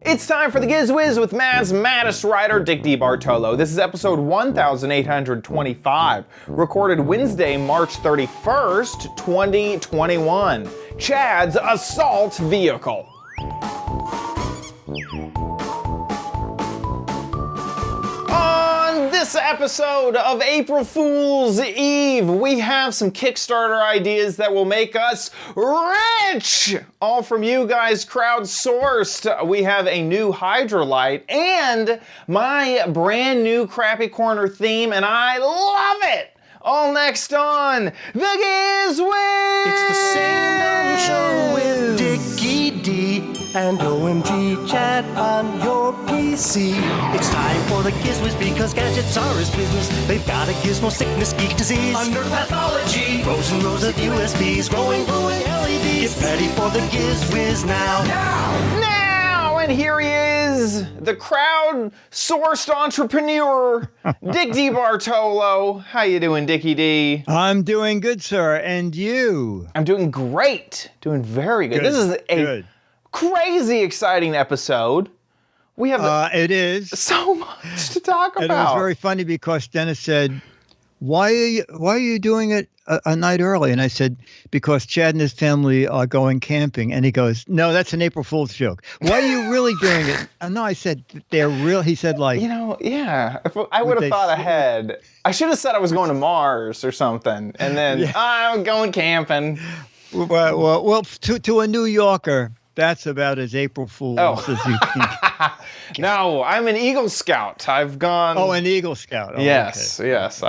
It's time for the Giz Wiz with Mad's maddest writer, Dick DeBartolo. This is episode 1825, recorded Wednesday, March 31st, 2021. Chad's assault vehicle. On this episode of April Fool's Eve, we have some Kickstarter ideas that will make us rich! All from you guys crowdsourced. We have a new Hydrolite and my brand new Crappy Corner theme, and I love it! All next on the Giz Wiz! It's the same show with Dickie D and OMG Chad on your PC. It's time for the Giz Wiz because gadgets are his business. They've got a gizmo sickness, geek disease, under pathology, rows and rows of USBs, glowing LEDs. Get ready for the Giz Wiz now. And here he is, the crowd-sourced entrepreneur, Dick DeBartolo. How you doing, Dickie D? I'm doing good, sir. And you? I'm doing great. Doing very good. This is a crazy exciting episode. We have it is so much to talk about. And it was very funny because Dennis said, why are you doing it a night early? And I said, because Chad and his family are going camping. And he goes, no, that's an April Fool's joke. Why are you really doing it? No, I said, they're real. He said, like, yeah. If I would have thought ahead. I should have said I was going to Mars or something. And then I'm going camping. Well, to a New Yorker, that's about as April Fool's as you can. No, I'm an Eagle Scout. I've gone. Oh, an Eagle Scout. Oh, yes, okay. Yes.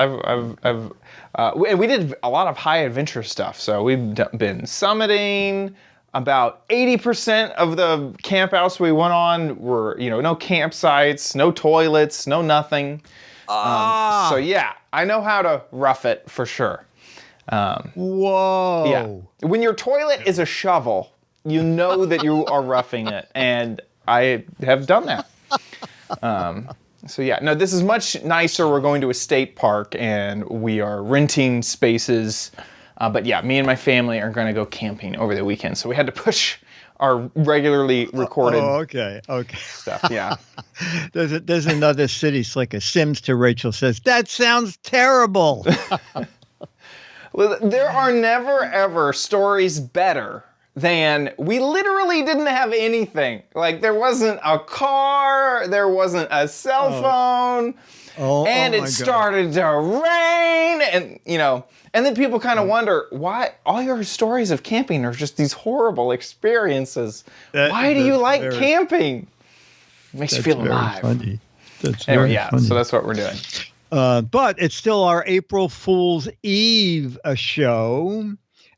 We did a lot of high adventure stuff. So we've been summiting. About 80% of the campouts we went on were, no campsites, no toilets, no nothing. So yeah, I know how to rough it for sure. Whoa. Yeah. When your toilet is a shovel, you know that you are roughing it, and I have done that. So yeah, no, this is much nicer. We're going to a state park, and we are renting spaces. But yeah, me and my family are going to go camping over the weekend, so we had to push our regularly recorded stuff. Yeah. There's another city slicker. Sims to Rachel says, that sounds terrible. Well, there are never, ever stories better than we literally didn't have anything. Like, there wasn't a car, there wasn't a cell phone, and it started to rain, and, and then people kind of wonder, why all your stories of camping are just these horrible experiences. Why do you like camping? It makes you feel alive. Funny. That's anyway, funny. So that's what we're doing. But it's still our April Fool's Eve show.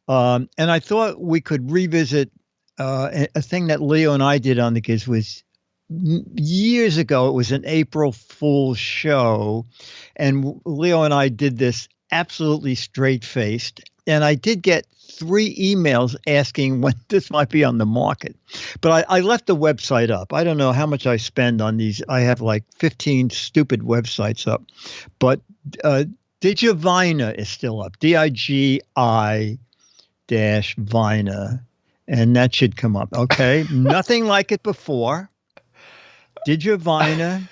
And I thought we could revisit a thing that Leo and I did on the Giz Wiz years ago. It was an April Fool's show. And Leo and I did this absolutely straight-faced. And I did get 3 emails asking when this might be on the market. But I left the website up. I don't know how much I spend on these. I have like 15 stupid websites up. But Digivina is still up. DIGI-Vina, and that should come up. Okay. Nothing like it before. Digivina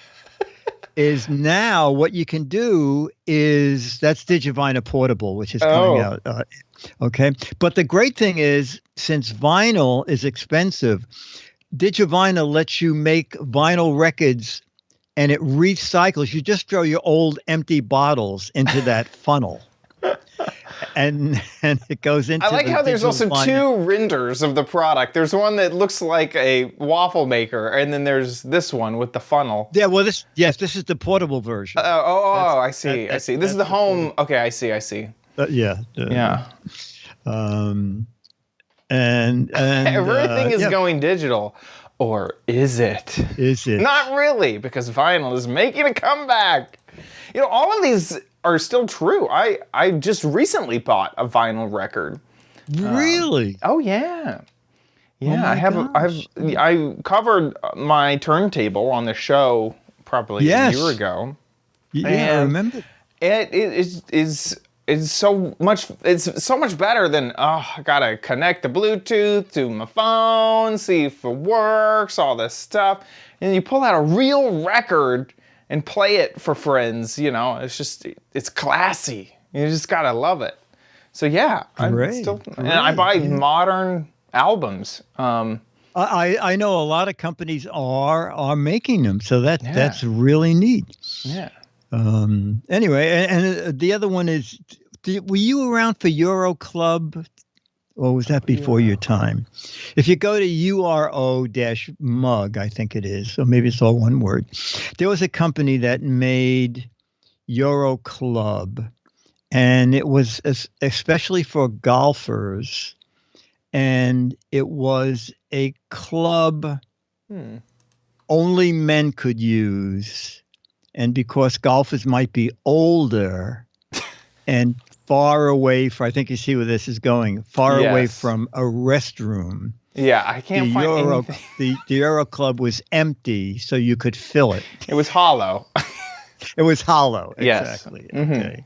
is now what you can do is that's Digivina Portable, which is coming out. Okay. But the great thing is, since vinyl is expensive, Digivina lets you make vinyl records and it recycles. You just throw your old empty bottles into that funnel. And it goes into. I like how there's also 2 renders of the product. There's one that looks like a waffle maker, and then there's this one with the funnel. Yeah, well, this is the portable version. I see. This is the home. Okay, I see. Yeah. And everything is going digital, or is it? Is it? Not really, because vinyl is making a comeback. All of these are still true. I just recently bought a vinyl record. Really? Oh yeah. I covered my turntable on the show probably a year ago. Yeah, I remember. It is it's so much better than, I gotta connect the Bluetooth to my phone, see if it works, all this stuff. And you pull out a real record and play it for friends, it's classy. You just gotta love it. So yeah, and I buy modern albums. I know a lot of companies are making them, so that's really neat. Yeah. Anyway, and the other one is, were you around for Euro Club, or was that before your time? If you go to URO-mug, I think it is, so maybe it's all one word. There was a company that made Euro Club, and it was especially for golfers, and it was a club only men could use. And because golfers might be older and far away from, I think you see where this is going, away from a restroom. Yeah, I can't find anything. The Euro Club was empty, so you could fill it. It was hollow. It was hollow, yes. Exactly. Okay.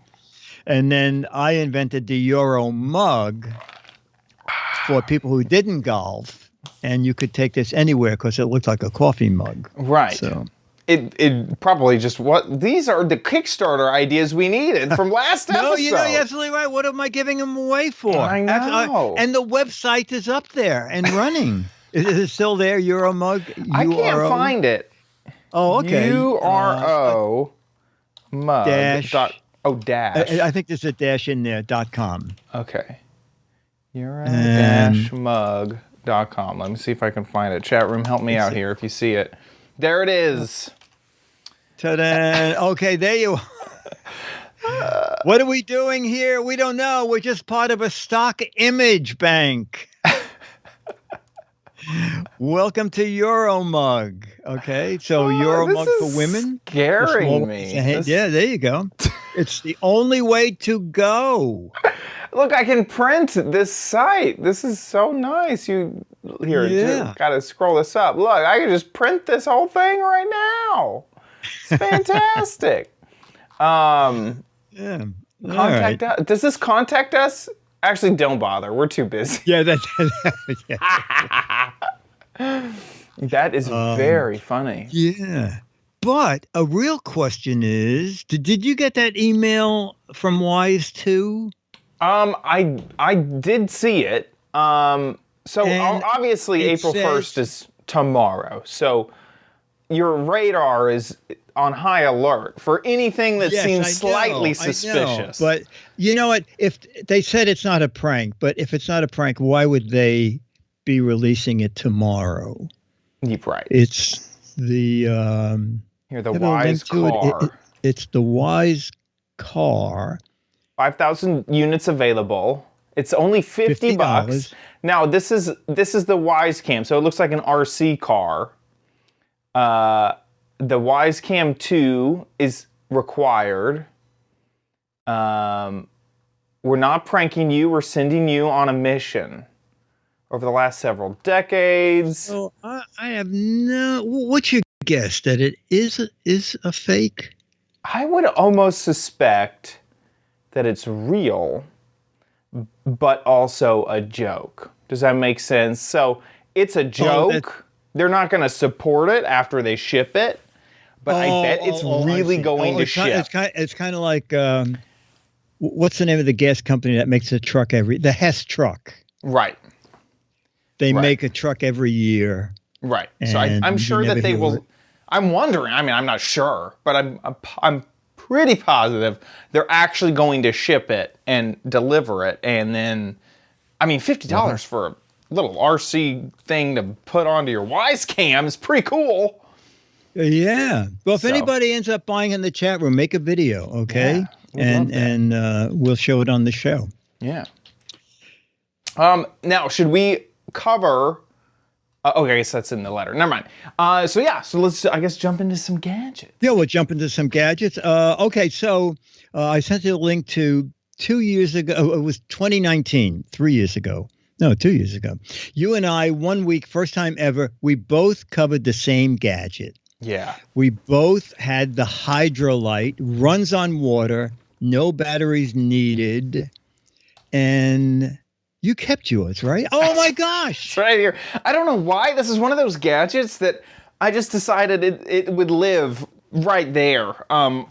And then I invented the Euro Mug for people who didn't golf, and you could take this anywhere because it looked like a coffee mug. Right. So. It probably just these are the Kickstarter ideas we needed from last episode. No, you're absolutely right. What am I giving them away for? I know. And the website is up there and running. Is it still there, Euromug? I can't find it. Oh, okay. URO mug. Dash. Dash. I think there's a dash in there, .com. Okay. Euro-mug.com. Let me see if I can find it. Chat room, help me out here if you see it. There it is. Ta-da. Okay, there you are. What are we doing here? We don't know. We're just part of a stock image bank. Welcome to Euromug. Okay, so Euromug for women. Scaring me. Yeah, there you go. It's the only way to go. Look, I can print this site. This is so nice. Gotta scroll this up. Look, I can just print this whole thing right now. It's fantastic. Yeah. Contact us. Does this contact us? Actually, don't bother. We're too busy. Yeah, That is very funny. Yeah. But a real question is, did you get that email from Wise 2? I did see it. Obviously April 1st is tomorrow. So your radar is on high alert for anything that seems slightly suspicious. But you know what? If they said it's not a prank, but if it's not a prank, why would they be releasing it tomorrow? Right. It's the here, the Wise car. It's the Wise car. 5,000 units available. It's only $50. Now this is the Wise Cam, so it looks like an RC car. The Wise Cam 2 is required. We're not pranking you. We're sending you on a mission. Over the last several decades. So I have what's your guess that it is a fake? I would almost suspect that it's real, but also a joke. Does that make sense? So it's a joke. They're not going to support it after they ship it, but I bet it's really going to ship. It's kind of like, what's the name of the gas company that makes a truck the Hess truck? Right. They make a truck every year. Right. So I'm sure that they will. I'm wondering. I mean, I'm not sure, but I'm pretty positive they're actually going to ship it and deliver it. And then, I mean, $50 for a little RC thing to put onto your Wise Cam is pretty cool. Yeah. Well, if anybody ends up buying in the chat room, make a video, okay? Yeah, and we'll show it on the show. Yeah. Now, should we cover? Okay, I guess that's in the letter. Never mind. So let's, I guess, jump into some gadgets. Yeah, we'll jump into some gadgets. Okay, so I sent you a link to 2 years ago. It was 2019, 3 years ago. No, 2 years ago. You and I, 1 week, first time ever, we both covered the same gadget. Yeah. We both had the Hydrolite, runs on water, no batteries needed, and you kept yours, right? Oh my gosh! It's right here. I don't know why. This is one of those gadgets that I just decided it would live right there,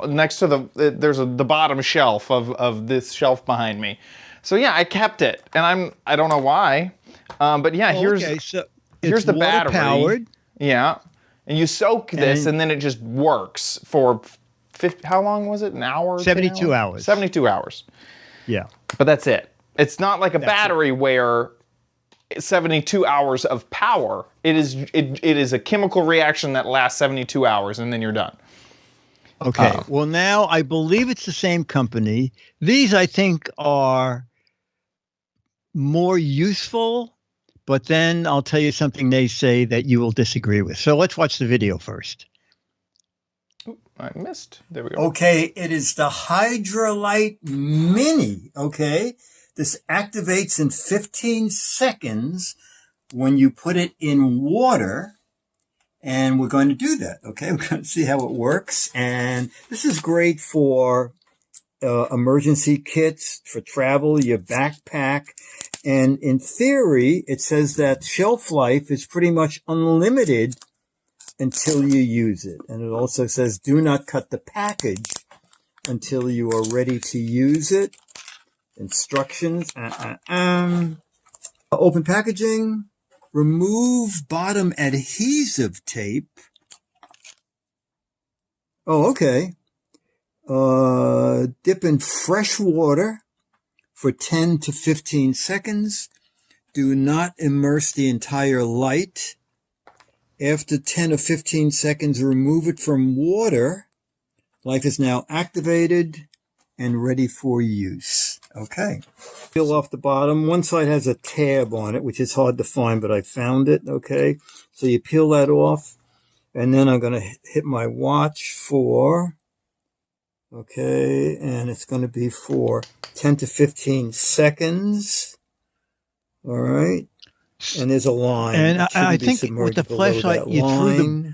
next to the bottom shelf of this shelf behind me. So yeah, I kept it, and I don't know why, but yeah, here's the battery. Powered. Yeah, and you soak this, and then it just works for 50, how long was it? An hour? 72 hours. 72 hours. Yeah, but that's it. It's not like a battery where 72 hours of power. It is a chemical reaction that lasts 72 hours, and then you're done. Okay. Well, now I believe it's the same company. These, I think, are more useful, but then I'll tell you something they say that you will disagree with. So let's watch the video first. Oop, I missed. There we go. Okay, it is the Hydrolite Mini. Okay, this activates in 15 seconds when you put it in water. And we're going to do that, okay? We're going to see how it works. And this is great for emergency kits, for travel, your backpack. And in theory, it says that shelf life is pretty much unlimited until you use it. And it also says do not cut the package until you are ready to use it. Instructions. Open packaging. Remove bottom adhesive tape. Oh, okay. Dip in fresh water for 10 to 15 seconds. Do not immerse the entire light. After 10 or 15 seconds, remove it from water. Light is now activated and ready for use. Okay. Peel off the bottom. One side has a tab on it, which is hard to find, but I found it. Okay. So you peel that off, and then I'm going to hit my watch for, okay, and it's going to be for 10 to 15 seconds. All right. And there's a line. And I think with the flashlight, you threw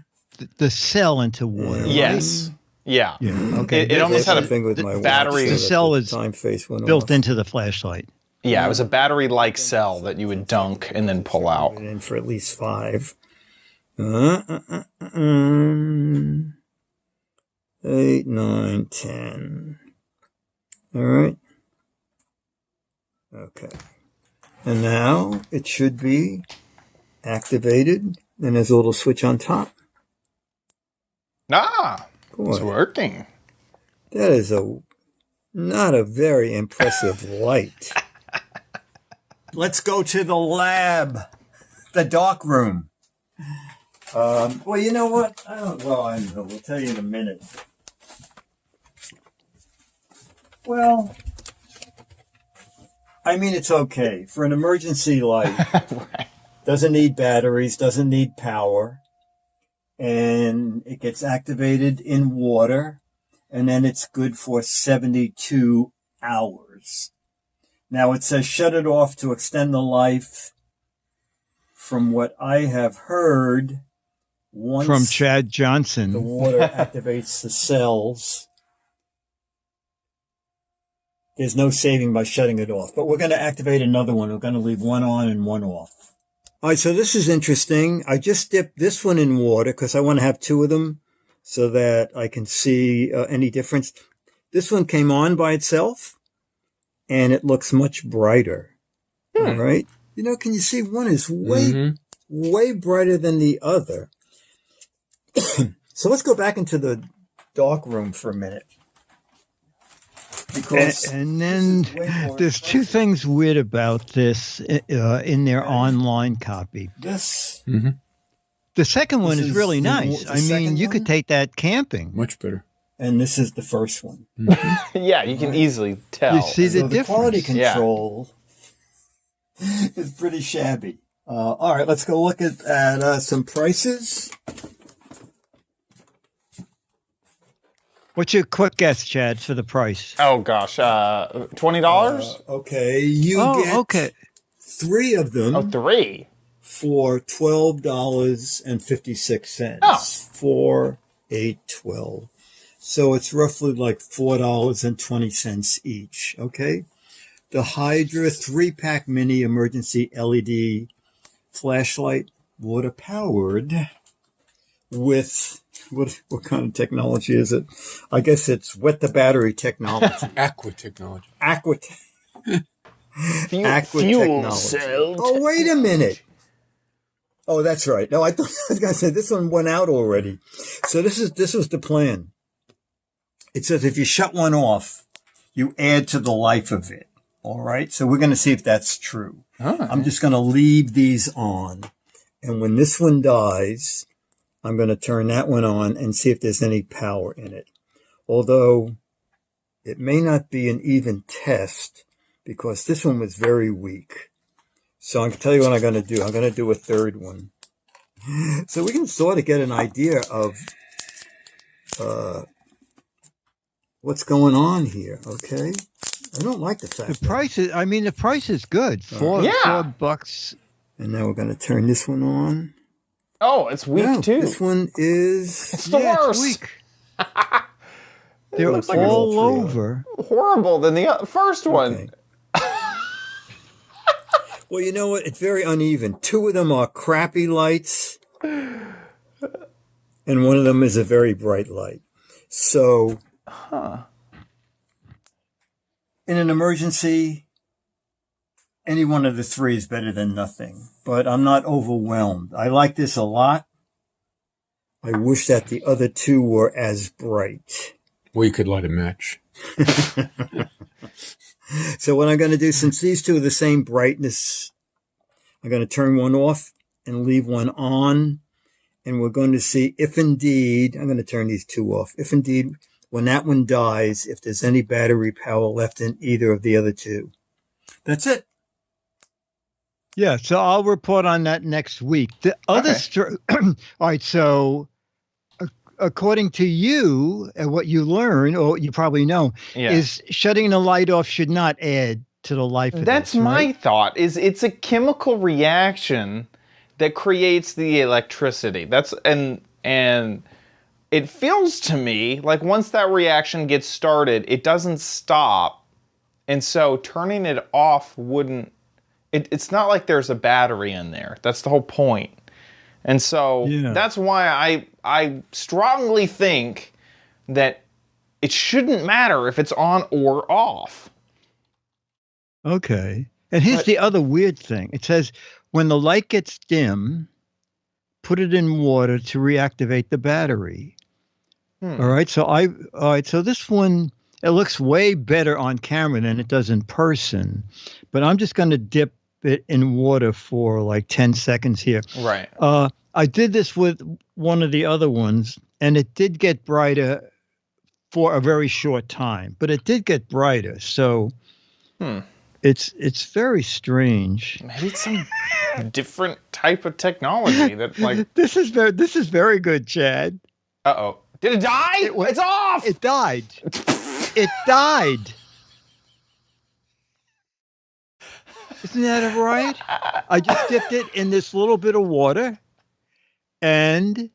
the cell into water. Yes. Right? Yeah. Okay. It almost had thing with my battery. The cell was built off. into the flashlight. Yeah, it was a battery-like cell that you would dunk and then pull out. In for at least 5. 8, 9, 10. All right. Okay. And now it should be activated, and there's a little switch on top. Ah, Boy, it's working. that is not a very impressive light. Let's go to the lab, the dark room. Well, you know what? I know. We'll tell you in a minute. Well, I mean, it's okay for an emergency light. Right. Doesn't need batteries, doesn't need power, and it gets activated in water, and then it's good for 72 hours. Now it says shut it off to extend the life. From what I have heard, once From Chad Johnson. the water activates the cells, there's no saving by shutting it off. But we're going to activate another one. We're going to leave one on and one off. All right, so this is interesting. I just dipped this one in water because I want to have 2 of them so that I can see any difference. This one came on by itself, and it looks much brighter. All right. You know, can you see one is way brighter than the other? So let's go back into the dark room for a minute. Because And then there's 2 things weird about this in their online copy. this, The second one This is is really the nice. I mean, second you one? could take that camping. Much better. and this is the first one. Yeah, you can easily tell. You see the So the quality difference. Yeah. control is pretty shabby. All right, let's go look at some prices. What's your quick guess, Chad, for the price? Oh gosh, $20? Okay, you get okay. 3 of them. Oh, 3. For $12.56. Oh. 4, 8, 12. So it's roughly like $4.20 each. Okay. The Hydra 3-pack mini emergency LED flashlight, water powered with what kind of technology is it? I guess it's wet the battery technology. Aqua technology. Aqua Fuel technology. cell. Oh, wait a minute. Oh, that's right. No, I thought I was going to say this one went out already. So this was the plan. It says if you shut one off, you add to the life of it. All right. So we're going to see if that's true. I'm just going to leave these on. And when this one dies, I'm going to turn that one on and see if there's any power in it. Although it may not be an even test because this one was very weak. So I'm going to tell you what I'm going to do. I'm going to do a third one. So we can sort of get an idea of what's going on here, okay? I don't like the fact The price is, I mean, the price is good. $4. And now we're going to turn this one on. Oh, it's weak No, too. this one is... It's the It's worst. weak. They're looks like it's all all over. Horrible than the first one. Okay. Well, you know what? It's very uneven. Two of them are crappy lights, and one of them is a very bright light. So, in an emergency, any one of the three is better than nothing. But I'm not overwhelmed. I like this a lot. I wish that the other two were as bright. Well, you could light a match. So what I'm going to do, since these two are the same brightness, I'm going to turn one off and leave one on. And we're going to see if indeed, I'm going to turn these two off. If indeed, when that one dies, if there's any battery power left in either of the other two. That's it. Yeah, so I'll report on that next week. The other all right, so according to you and what you learn, or you probably know, is shutting the light off should not add to the life of That's this, my right? thought. Is it's a chemical reaction that creates the electricity. That's and it feels to me like once that reaction gets started, it doesn't stop. And so turning it off wouldn't it's not like there's a battery in there. That's the whole point. And so that's why I strongly think that it shouldn't matter if it's on or off. Okay. And here's the other weird thing. It says when the light gets dim, put it in water to reactivate the battery. All right. So this one, it looks way better on camera than it does in person. But I'm just going to dip it in water for like 10 seconds here. Right. I did this with one of the other ones, and it did get brighter for a very short time, but it did get brighter. So it's very strange. Maybe it's some different type of technology that like this is very good, Chad. Uh-oh. Did it die? It's off! It died. It died. Isn't that right? I just dipped it in this little bit of water, and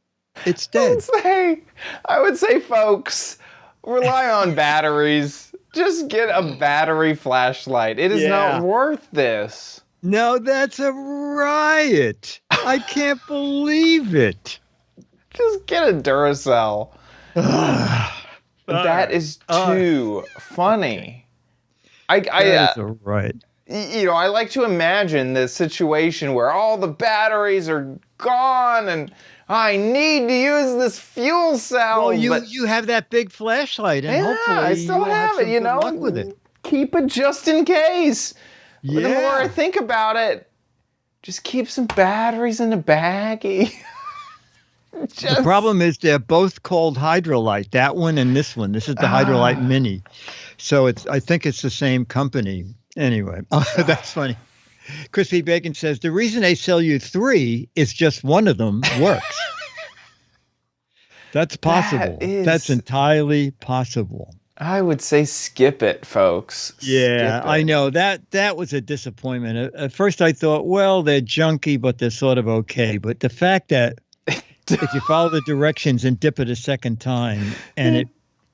it's dead. I would say, folks, rely on batteries. Just get a battery flashlight. It is not worth this. No, that's a riot. I can't believe it. Just get a Duracell. That is too funny. That is right. You know, I like to imagine this situation where all the batteries are gone and I need to use this fuel cell. Well, you have that big flashlight, and hopefully I still you'll have it. some You good know, luck with it. Keep it just in case. Yeah. The more I think about it, just keep some batteries in a baggie. The problem is they're both called Hydrolite. That one and this one. This is the Hydrolite Mini. So I think it's the same company. Anyway, that's funny. Crispy Bacon says the reason they sell you 3 is just one of them works. That's possible. That's entirely possible. I would say skip it, folks. Yeah, Skip it. I know. That was a disappointment. At first I thought, well, they're junky, but they're sort of okay. But the fact that if you follow the directions and dip it a second time and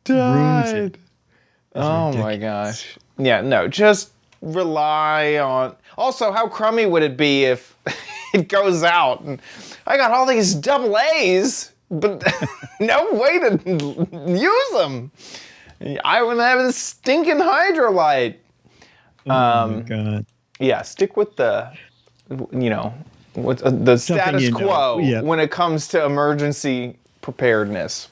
ruins it. Oh my gosh. Yeah, no, just rely on. Also, how crummy would it be if it goes out and I got all these double A's, but no way to use them. I wouldn't have this stinking hydrolite. Oh my God. Yeah, stick with the, with the status quo when it comes to emergency preparedness.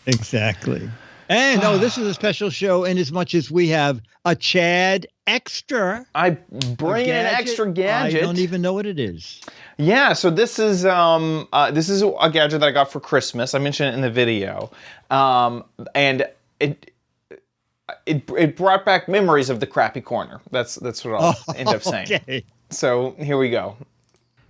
Exactly. And this is a special show in as much as we have a Chad extra. I bring an extra gadget. I don't even know what it is. Yeah, so this is a gadget that I got for Christmas. I mentioned it in the video, and it brought back memories of the crappy corner. That's what I'll end up saying. Okay. So here we go.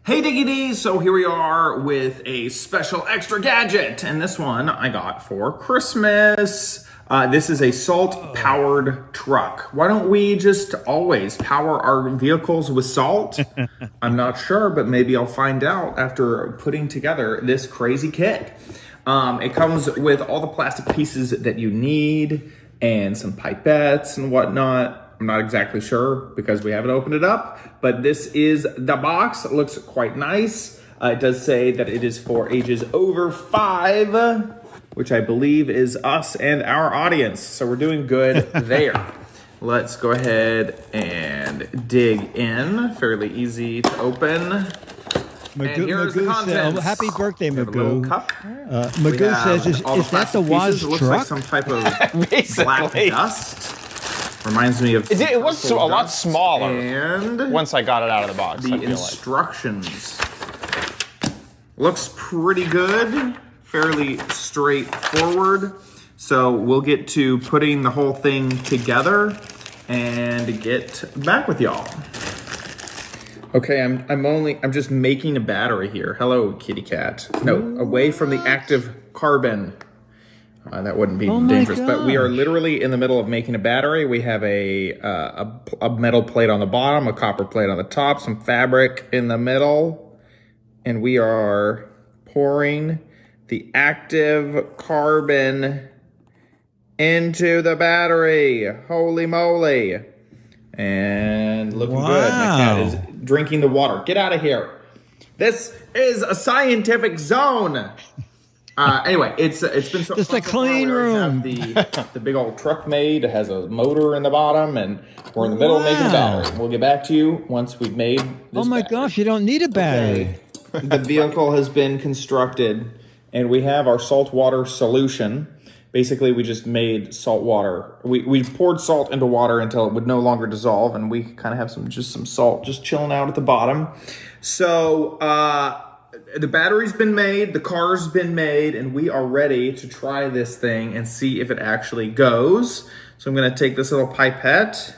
Hey Diggy D's, so here we are with a special extra gadget, and this one I got for Christmas. This is a salt-powered truck. Why don't we just always power our vehicles with salt? I'm not sure, but maybe I'll find out after putting together this crazy kit. It comes with all the plastic pieces that you need and some pipettes and whatnot. I'm not exactly sure because we haven't opened it up, but this is the box. It looks quite nice. It does say that it is for ages over 5, which I believe is us and our audience. So we're doing good there. Let's go ahead and dig in. Fairly easy to open. Magoo says, happy birthday, Magoo. Cup. Magoo says, is that the Waz It looks truck? like some type of black dust. Reminds me of... It was a lot smaller and once I got it out of the box. The instructions. Looks pretty good. Fairly straightforward. So we'll get to putting the whole thing together and get back with y'all. Okay, I'm just making a battery here. Hello, kitty cat. No, away from the active carbon. That wouldn't be dangerous, but we are literally in the middle of making a battery. We have a metal plate on the bottom, a copper plate on the top, some fabric in the middle, and we are pouring the active carbon into the battery. Holy moly. And looking good. My cat is drinking the water. Get out of here. This is a scientific zone. Anyway, it's been so just a clean room. The big old truck made. It has a motor in the bottom, and we're in the middle of making a battery. We'll get back to you once we've made this Oh my gosh, you don't need a battery. Okay. The vehicle has been constructed, and we have our salt water solution. Basically, we just made salt water. We poured salt into water until it would no longer dissolve, and we kind of have some salt just chilling out at the bottom. So the battery's been made, the car's been made, and we are ready to try this thing and see if it actually goes. So I'm going to take this little pipette,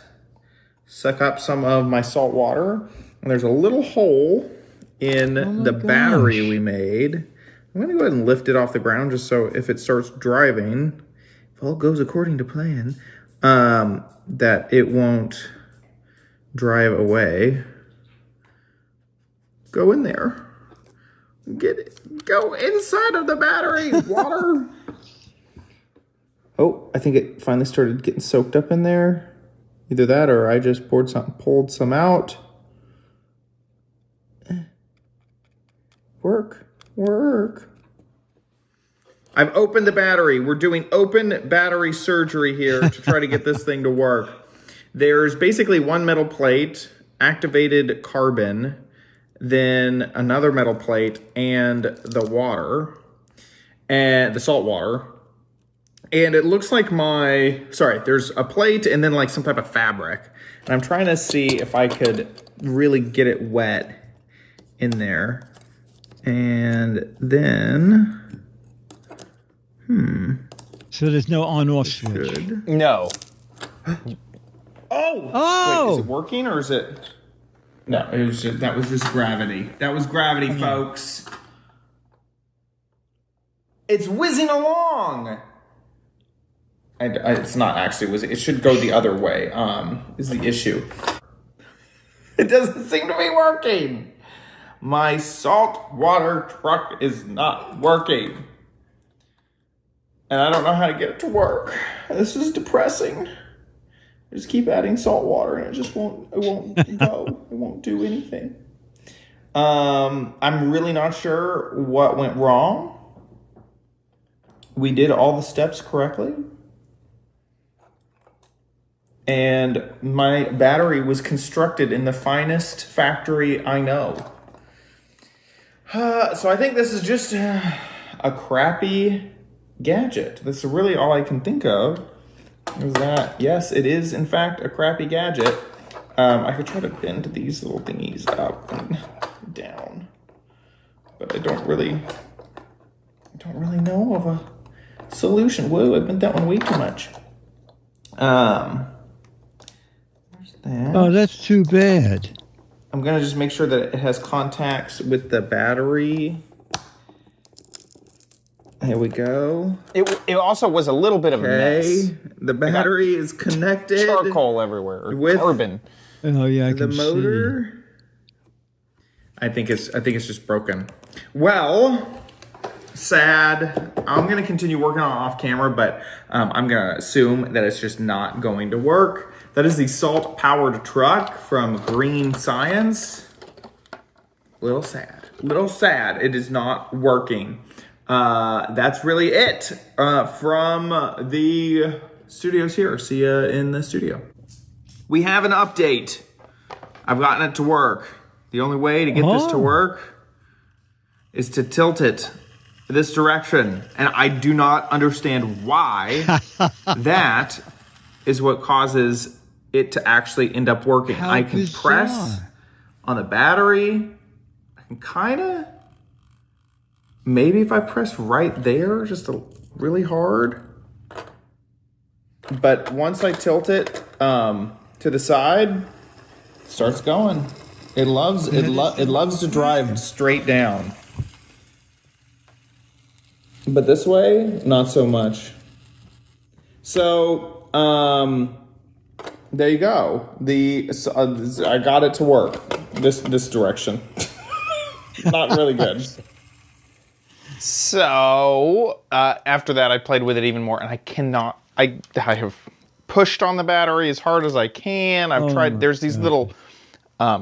suck up some of my salt water, and there's a little hole in the battery we made. I'm going to go ahead and lift it off the ground just so if it starts driving, if all goes according to plan, that it won't drive away. Go in there. Get it. Go inside of the battery. Water. Oh, I think it finally started getting soaked up in there. Either that or I just pulled some out. Work. I've opened the battery. We're doing open battery surgery here to try to get this thing to work. There's basically one metal plate, activated carbon, then another metal plate, and the water, and the salt water. And it looks like there's a plate and then like some type of fabric. And I'm trying to see if I could really get it wet in there. And then, So there's no on-off switch? No. Oh! Wait, is it working or is it? No, that was just gravity. That was gravity, folks. It's whizzing along. And it's not actually whizzing. It should go the other way. Is the issue. It doesn't seem to be working. My salt water truck is not working. and I don't know how to get it to work. This is depressing. I just keep adding salt water and it won't go. It won't do anything. I'm really not sure what went wrong. We did all the steps correctly. And my battery was constructed in the finest factory I know. So I think this is just a crappy gadget. That's really all I can think of. Is that, yes, it is in fact a crappy gadget. I could try to bend these little thingies up and down, but I don't really know of a solution. Whoa, I bent that one way too much. Where's that? Oh, that's too bad. I'm gonna just make sure that it has contacts with the battery. Here we go. It also was a little bit of a mess. The battery is connected. Charcoal everywhere. With carbon. Oh yeah, I the can motor. See. I think it's just broken. Well, sad. I'm gonna continue working on it off camera, but I'm gonna assume that it's just not going to work. That is the salt powered truck from Green Science. Little sad. It is not working. That's really it from the studios here. See ya in the studio. We have an update. I've gotten it to work. The only way to get this to work is to tilt it this direction. And I do not understand why that is what causes it to actually end up working. How I can bizarre. press on the battery. I can kind of... Maybe if I press right there, really hard. But once I tilt it to the side, it starts going. It loves to drive straight down. But this way, not so much. So, there you go. I got it to work this direction. Not really good. So, after that, I played with it even more, and I have pushed on the battery as hard as I can. I've tried, there's these little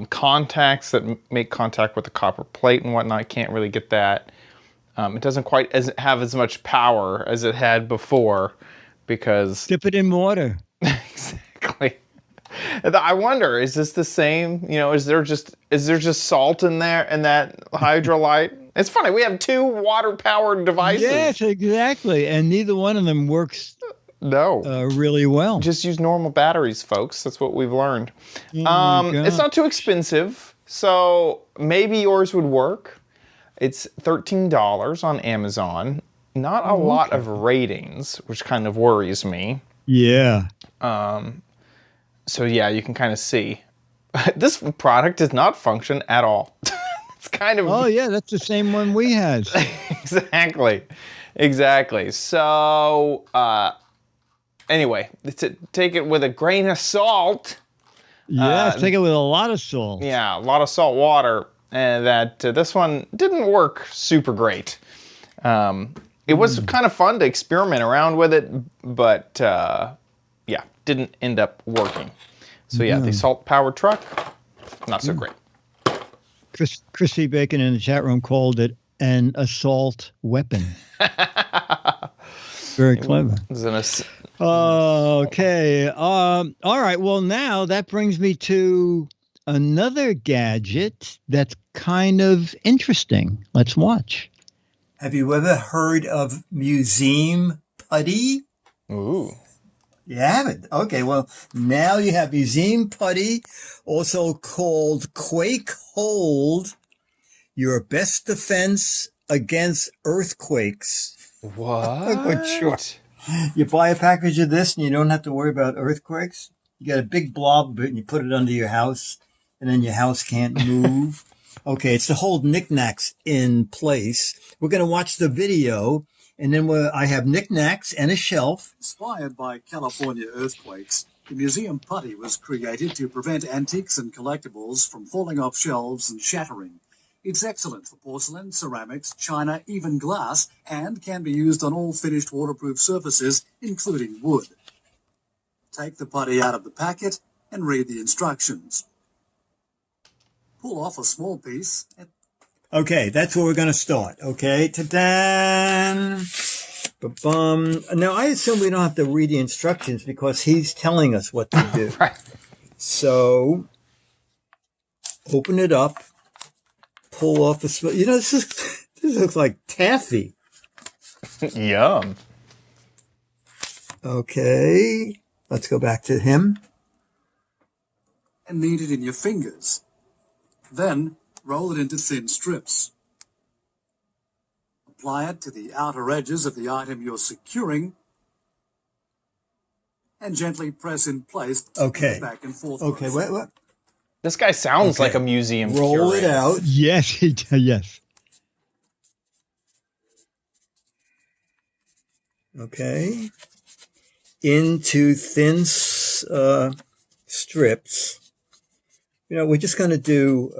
contacts that make contact with the copper plate and whatnot. I can't really get that. It doesn't quite have as much power as it had before because... Dip it in water. Exactly. I wonder, is this the same? You know, is there just salt in there in that hydrolyte? It's funny, we have two water-powered devices. Yes, exactly. And neither one of them works really well. Just use normal batteries, folks. That's what we've learned. It's not too expensive, so maybe yours would work. It's $13 on Amazon. Not a lot of ratings, which kind of worries me. Yeah. So yeah, you can kind of see. This product does not function at all. It's kind of... Oh yeah, that's the same one we had. Exactly. So, anyway, take it with a grain of salt. Yeah, take it with a lot of salt. Yeah, a lot of salt water. And that this one didn't work super great. It was kind of fun to experiment around with it, but yeah, didn't end up working. So yeah, the salt-powered truck, not so great. Chrissy Bacon in the chat room called it an assault weapon. Very clever. Okay. All right. Well, now that brings me to another gadget that's kind of interesting. Let's watch. Have you ever heard of museum putty? Ooh. You haven't? Okay, well, now you have museum putty, also called Quake Hold, your best defense against earthquakes. What? Sure. You buy a package of this and you don't have to worry about earthquakes. You got a big blob of it and you put it under your house, and then your house can't move. Okay, it's to hold knickknacks in place. We're going to watch the video, and then I have knickknacks and a shelf. Inspired by California earthquakes, the museum putty was created to prevent antiques and collectibles from falling off shelves and shattering. It's excellent for porcelain, ceramics, china, even glass, and can be used on all finished waterproof surfaces, including wood. Take the putty out of the packet and read the instructions. Pull off a small piece. Okay, that's where we're going to start. Okay, ta-da! Ba-bum. Now, I assume we don't have to read the instructions because he's telling us what to do. Right. So, open it up, pull off a small... this looks like taffy. Yum. Okay, let's go back to him. And knead it in your fingers. Then, roll it into thin strips. Apply it to the outer edges of the item you're securing and gently press in place Okay. back and forth. Okay, what? This guy sounds like a museum Roll it curator. out. Yes, yes. Okay. Into thin strips. We're just going to do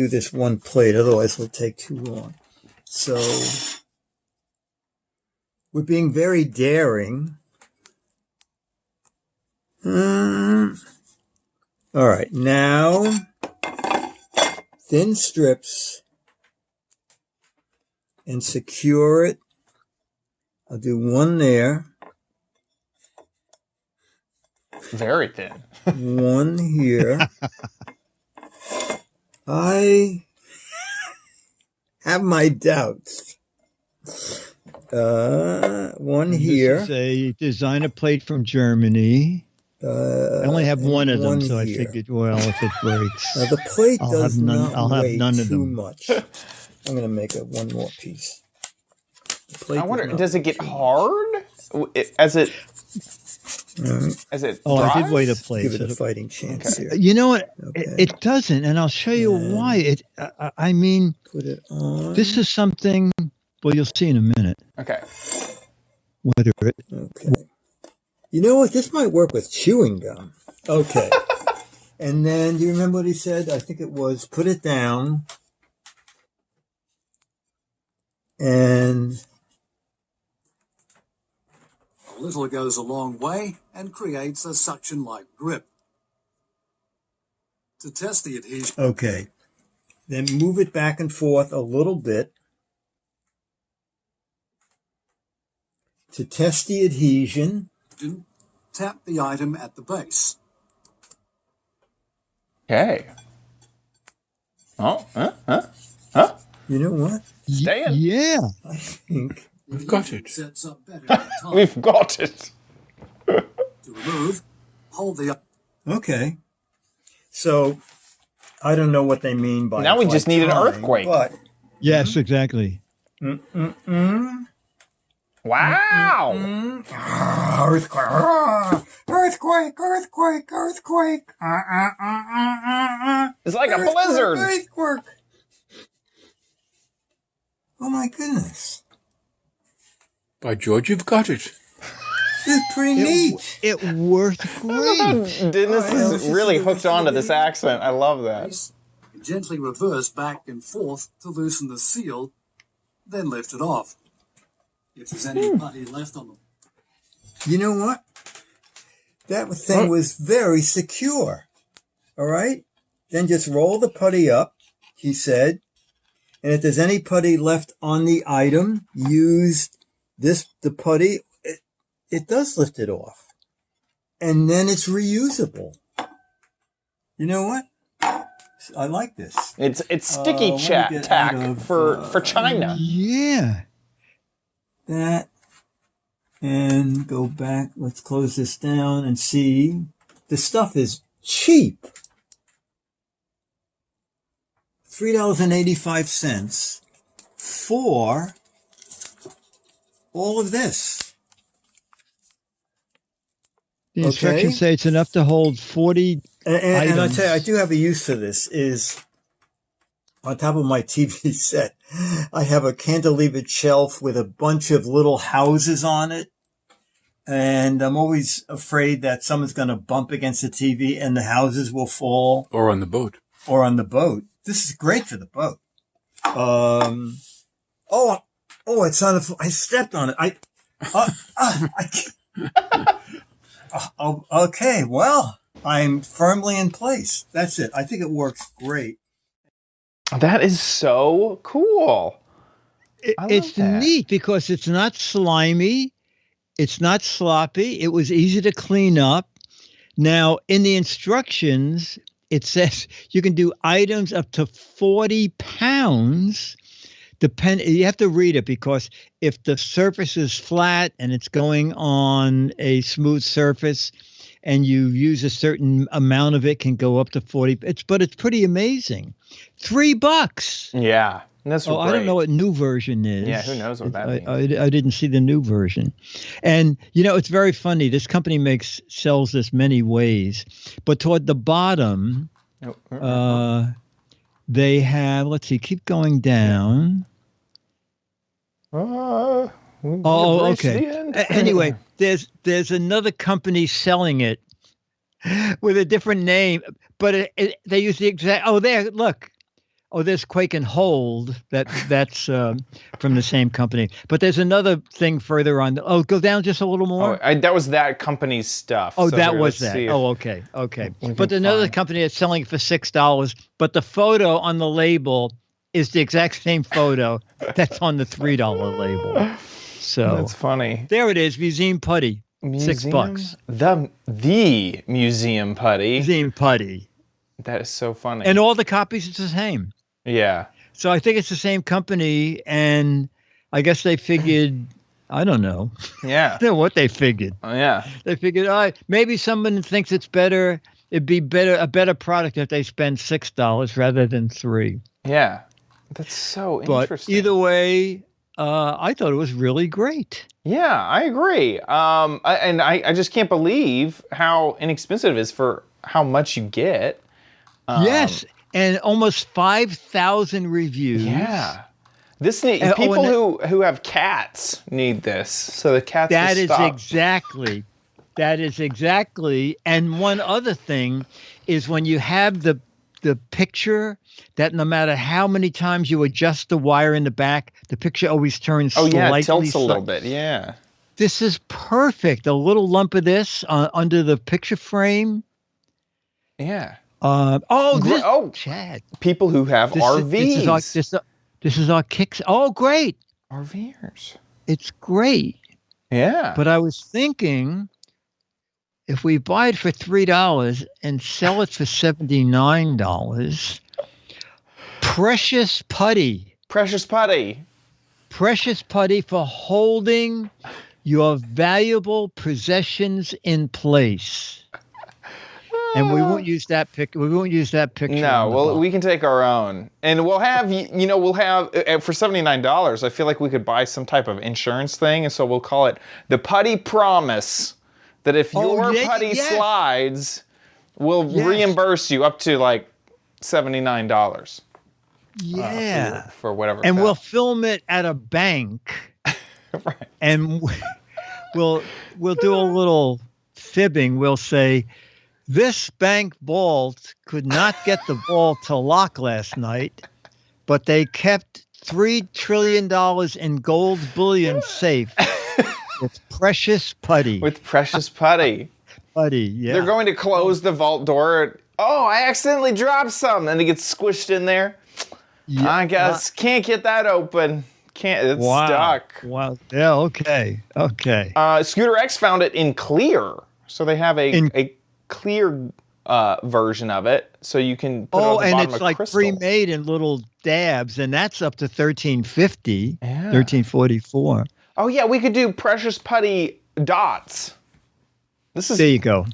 this one plate, otherwise it'll take too long. So we're being very daring. All right, now thin strips and secure it. I'll do one there. Very thin. One here. I have my doubts. One here. This is a designer plate from Germany. I only have one of them, one so I here. figured, well, if it breaks. Now the plate I'll does have none- not I'll have weigh none of too them. much. I'm going to make one more piece. The plate I wonder, not does it weigh get too much. hard as it as it Oh, I did weigh the dries? plate. Give it so a fighting chance here. You know what? Okay. It doesn't, and I'll show you And- why. I mean, Put it on. this is something. Well, you'll see in a minute Okay. whether it. Okay. You know what? This might work with chewing gum. Okay. And then, do you remember what he said? I think it was put it down and A little goes a long way and creates a suction-like grip. To test the adhesion, okay. Then move it back and forth a little bit to test the adhesion. tap the item at the base. Okay. Oh, You know what? staying. Yeah. I think We've got it. Sets up better at the time. We've got it. To remove, hold the okay. So I don't know what they mean by Now we by just need an time, earthquake. But Yes, exactly. Wow. earthquake, earthquake. It's like a blizzard. Earthquake. Oh my goodness. By George, you've got it. This is pretty neat. It worked great. Dennis Oh, is really hooked onto this accent. I love that. base, gently reverse back and forth to loosen the seal, then lift it off. If there's any putty left on the You know what? That thing was very secure. All right? Then just roll the putty up, he said. And if there's any putty left on the item, use the putty. It does lift it off. And then it's reusable. You know what? I like this. It's sticky let me chat get tack out of, for China. Yeah. That. And go back. Let's close this down and see. The stuff is cheap. $3.85 for all of this. The instructions Okay. say it's enough to hold 40. And I Items. tell you, I do have a use for this. Is on top of my TV set, I have a cantilevered shelf with a bunch of little houses on it. And I'm always afraid that someone's going to bump against the TV and the houses will fall Or on the boat. or on the boat. This is great for the boat. It's on the. I stepped on it. Okay. Well, I'm firmly in place. That's it. I think it works great. That is so cool. It's that. neat because it's not slimy. It's not sloppy. It was easy to clean up. Now, in the instructions, it says you can do items up to 40 pounds. You have to read it because if the surface is flat and it's going on a smooth surface and you use a certain amount of it, can go up to 40. But it's pretty amazing. $3. Yeah. That's Oh, I don't know what new version is. Yeah, who knows what that means. I didn't see the new version. And, it's very funny. This company sells this many ways. But toward the bottom, they have, let's see, keep going down. Okay. Anyway, there's another company selling it with a different name, but they use the exact, look. Oh, there's Quake and Hold. That's from the same company. But there's another thing further on. Go down just a little more. That was that company's stuff. Oh, so that was that. Okay. But another company that's selling it for $6. But the photo on the label is the exact same photo that's on the $3 label. So that's funny. There it is, Museum Putty. $6. The Museum Putty. Museum Putty. That is so funny. And all the copies, it's the same. Yeah. So I think it's the same company, and I guess they figured, I don't know. Yeah. I don't know what they figured. Oh, yeah. They figured, maybe someone thinks it's better. It'd be a better product if they spend $6 rather than $3. Yeah. That's so but interesting. Either way, I thought it was really great. Yeah, I agree. I just can't believe how inexpensive it is for how much you get. Yes. And almost 5,000 reviews. Yeah. People who have cats need this. So the cats will stop. That is exactly. And one other thing is when you have the picture, that no matter how many times you adjust the wire in the back, the picture always turns slightly. Oh, yeah, it tilts a little bit, yeah. This is perfect. A little lump of this under the picture frame. Yeah. Chad. People who have RVs. This is our kicks. Oh, great. RVers. It's great. Yeah. But I was thinking, if we buy it for $3 and sell it for $79, Precious Putty for holding your valuable possessions in place. And we won't use that picture. No, well, we can take our own, and we'll have for $79. I feel like we could buy some type of insurance thing, and so we'll call it the Putty Promise. That if your putty slides, we'll reimburse you up to like $79. Yeah, for whatever. And we'll film it at a bank, right? And we'll do a little fibbing. We'll say, this bank vault could not get the ball to lock last night, but they kept $3 trillion in gold bullion safe with Precious Putty. Putty, yeah. They're going to close the vault door. Oh, I accidentally dropped something, and it gets squished in there. Yeah. I guess can't get that open. It's stuck. Wow. Yeah. Okay. Scooter X found it in clear, so they have a clear version of it, so you can put it on the bottom and it's of like crystal. Pre-made in little dabs, and that's up to $13.50, $13.44. Oh yeah, we could do Precious Putty dots. There you go.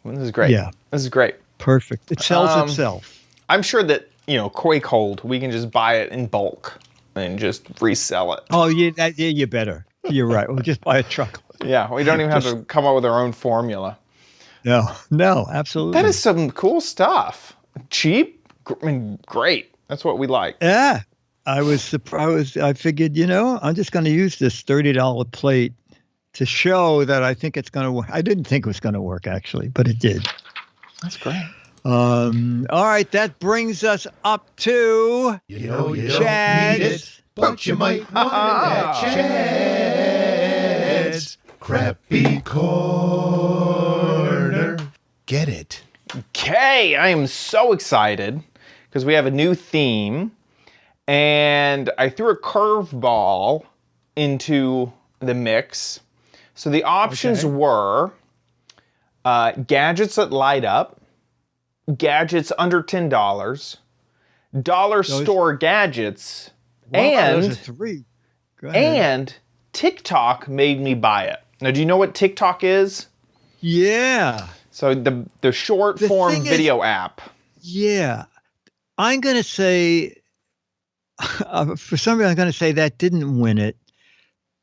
This is great. Yeah, this is great. Perfect. It sells itself. I'm sure that Quake Hold, we can just buy it in bulk and just resell it. Oh yeah, you better. You're right. We'll just buy a truck. Yeah, we don't even have to come up with our own formula. No, absolutely. That is some cool stuff. Cheap, great. That's what we like. Yeah, I was surprised. I figured, I'm just going to use this $30 plate to show that I think it's going to work. I didn't think it was going to work, actually, but it did. That's great. All right, that brings us up to You know you Chad's. don't need it, but you might want it at Chad's Crappy Corner. Get it? Okay, I am so excited because we have a new theme, and I threw a curveball into the mix. So the options were gadgets that light up, gadgets under $10, dollar store gadgets, Those are three. Go ahead. and TikTok made me buy it. Now, do you know what TikTok is? Yeah. So the short The form thing is- video app. Yeah. I'm going to say, for some reason, I'm going to say that didn't win it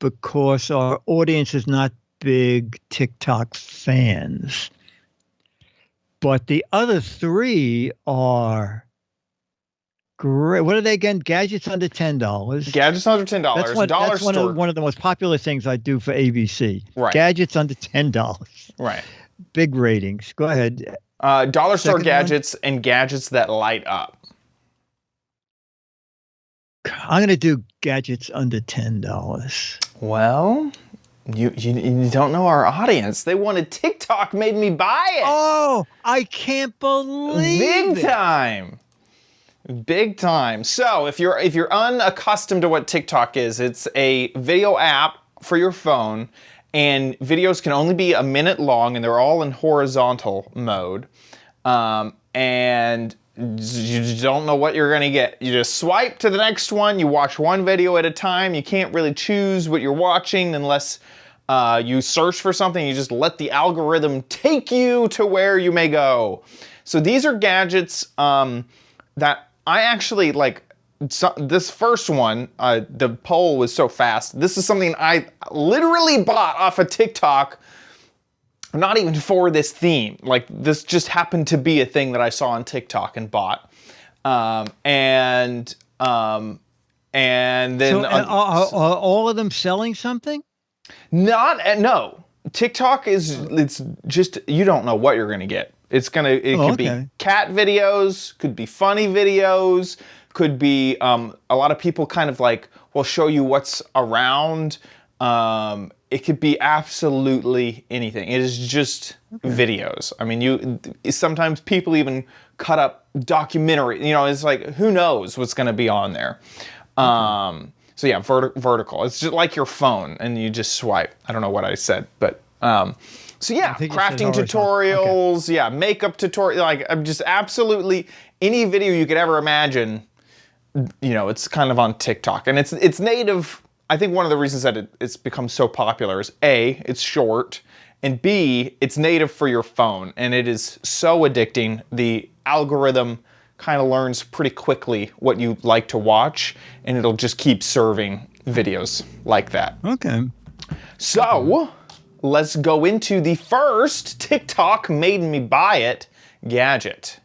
because our audience is not big TikTok fans. But the other three are great. What are they again? Gadgets under $10. Gadgets under $10. Dollar That's store. one of the most popular things I do for ABC. Right. Gadgets under $10. Right. Big ratings. Go ahead. Dollar store Second one? gadgets and gadgets that light up. I'm going to do gadgets under $10. Well, you don't know our audience. They wanted TikTok made me buy it. Oh, I can't believe Big it. time. Big time. So if you're unaccustomed to what TikTok is, it's a video app for your phone, and videos can only be a minute long, and they're all in horizontal mode. And you don't know what you're gonna get. You just swipe to the next one. You watch one video at a time. You can't really choose what you're watching unless you search for something. You just let the algorithm take you to where you may go. So these are gadgets that I actually like. So this first one, the poll was so fast. This is something I literally bought off of TikTok. Not even for this theme. Like, this just happened to be a thing that I saw on TikTok and bought. And then So, are all of them selling something? no. TikTok it's just, you don't know what you're gonna get. It could be cat videos, could be funny videos, could be a lot of people kind of like will show you what's around. It could be absolutely anything. It is just videos. I mean, sometimes people even cut up documentary. It's like, who knows what's going to be on there. So yeah, vertical. It's just like your phone, and you just swipe. I don't know what I said, but so yeah, crafting tutorials, yeah, makeup tutorial. Like, I'm just absolutely any video you could ever imagine. It's kind of on TikTok, and it's native. I think one of the reasons that it's become so popular is A, it's short, and B, it's native for your phone, and it is so addicting. The algorithm kind of learns pretty quickly what you like to watch, and it'll just keep serving videos like that. Okay. So, let's go into the first TikTok made me buy it gadget.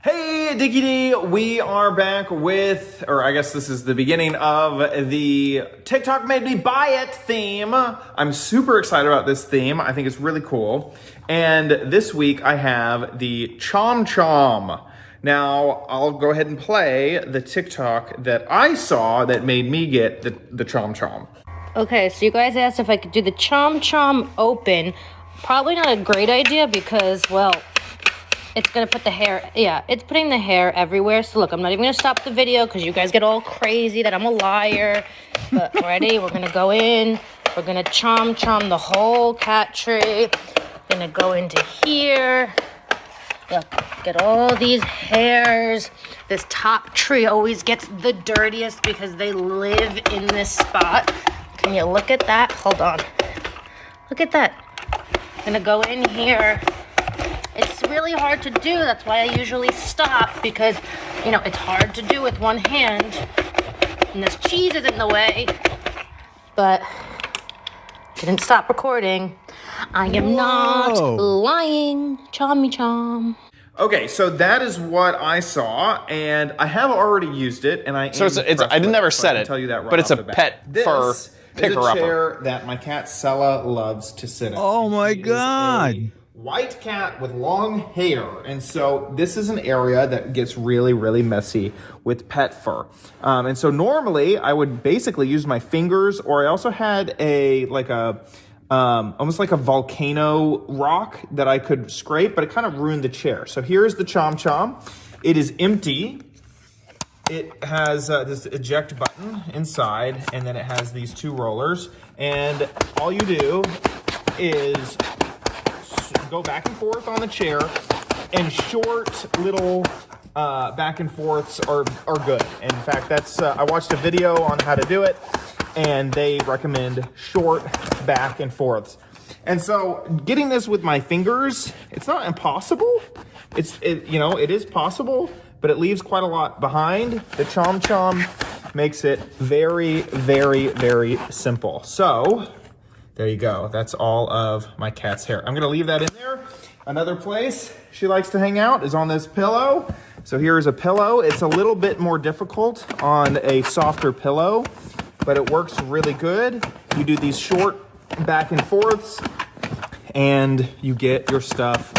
Hey, Dickie D, we are back with, or I guess this is the beginning of the TikTok made me buy it theme. I'm super excited about this theme. I think it's really cool. And this week I have the Chom Chom. Now, I'll go ahead and play the TikTok that I saw that made me get the Chom Chom. Okay, so you guys asked if I could do the Chom Chom open. Probably not a great idea because, well, it's gonna put the hair, it's putting the hair everywhere. So look, I'm not even gonna stop the video because you guys get all crazy that I'm a liar. But ready, we're gonna go in. We're gonna chom chom the whole cat tree. Gonna go into here. Look, get all these hairs. This top tree always gets the dirtiest because they live in this spot. Can you look at that? Hold on. Look at that. Gonna go in here. It's really hard to do. That's why I usually stop because, it's hard to do with one hand. And this cheese is in the way. But didn't stop recording. I am not lying. Chommy chom. Okay, so that is what I saw, and I have already used it, and I never said it, but it's a pet fur picker-upper. This is a chair that my cat Sella loves to sit in. Oh my God. white cat with long hair. And so this is an area that gets really, really messy with pet fur. And so normally I would basically use my fingers, or I also had almost like a volcano rock that I could scrape, but it kind of ruined the chair. So here's the Chom Chom. It is empty. It has this eject button inside, and then it has these 2 rollers. And all you do is go back and forth on the chair, and short little back and forths are good. In fact, that's I watched a video on how to do it, and they recommend short back and forths. And so getting this with my fingers, it's not impossible. It is possible, but it leaves quite a lot behind. The Chom Chom makes it very, very, very simple. So there you go. That's all of my cat's hair. I'm gonna leave that in there. Another place she likes to hang out is on this pillow. So here's a pillow. It's a little bit more difficult on a softer pillow, but it works really good. You do these short back and forths, and you get your stuff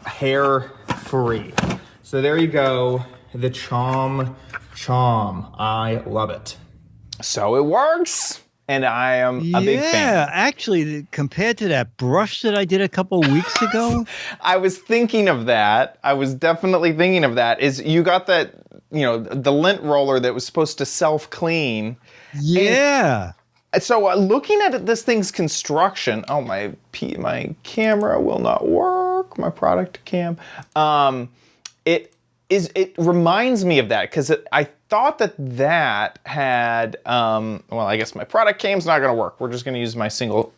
hair free. So there you go, the Chom Chom. I love it. So it works, and I am a big fan. Yeah, actually, compared to that brush that I did a couple weeks ago. I was thinking of that. I was definitely thinking of that. Is you got that, the lint roller that was supposed to self-clean. Yeah. And so looking at this thing's construction, my camera will not work, my product cam. It reminds me of that, because I thought that had, I guess my product cam's not gonna work. We're just gonna use my single.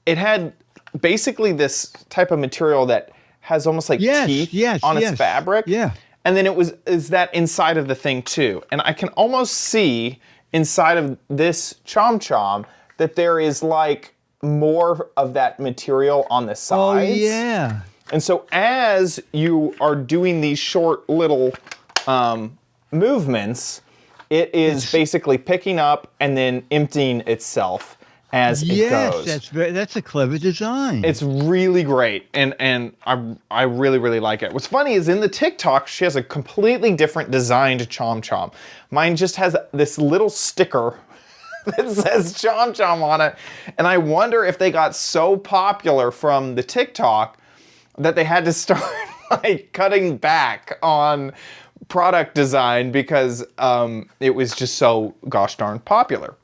It had basically this type of material that has almost like teeth on its fabric. Yeah. And then is that inside of the thing too. And I can almost see inside of this Chom Chom that there is like more of that material on the sides. Oh, yeah. And so as you are doing these short little movements, it is basically picking up and then emptying itself as it goes. Yes, that's a clever design. It's really great, and I really, really like it. What's funny is in the TikTok, she has a completely different designed Chom Chom. Mine just has this little sticker that says Chom Chom on it, and I wonder if they got so popular from the TikTok that they had to start like cutting back on product design because it was just so gosh darn popular.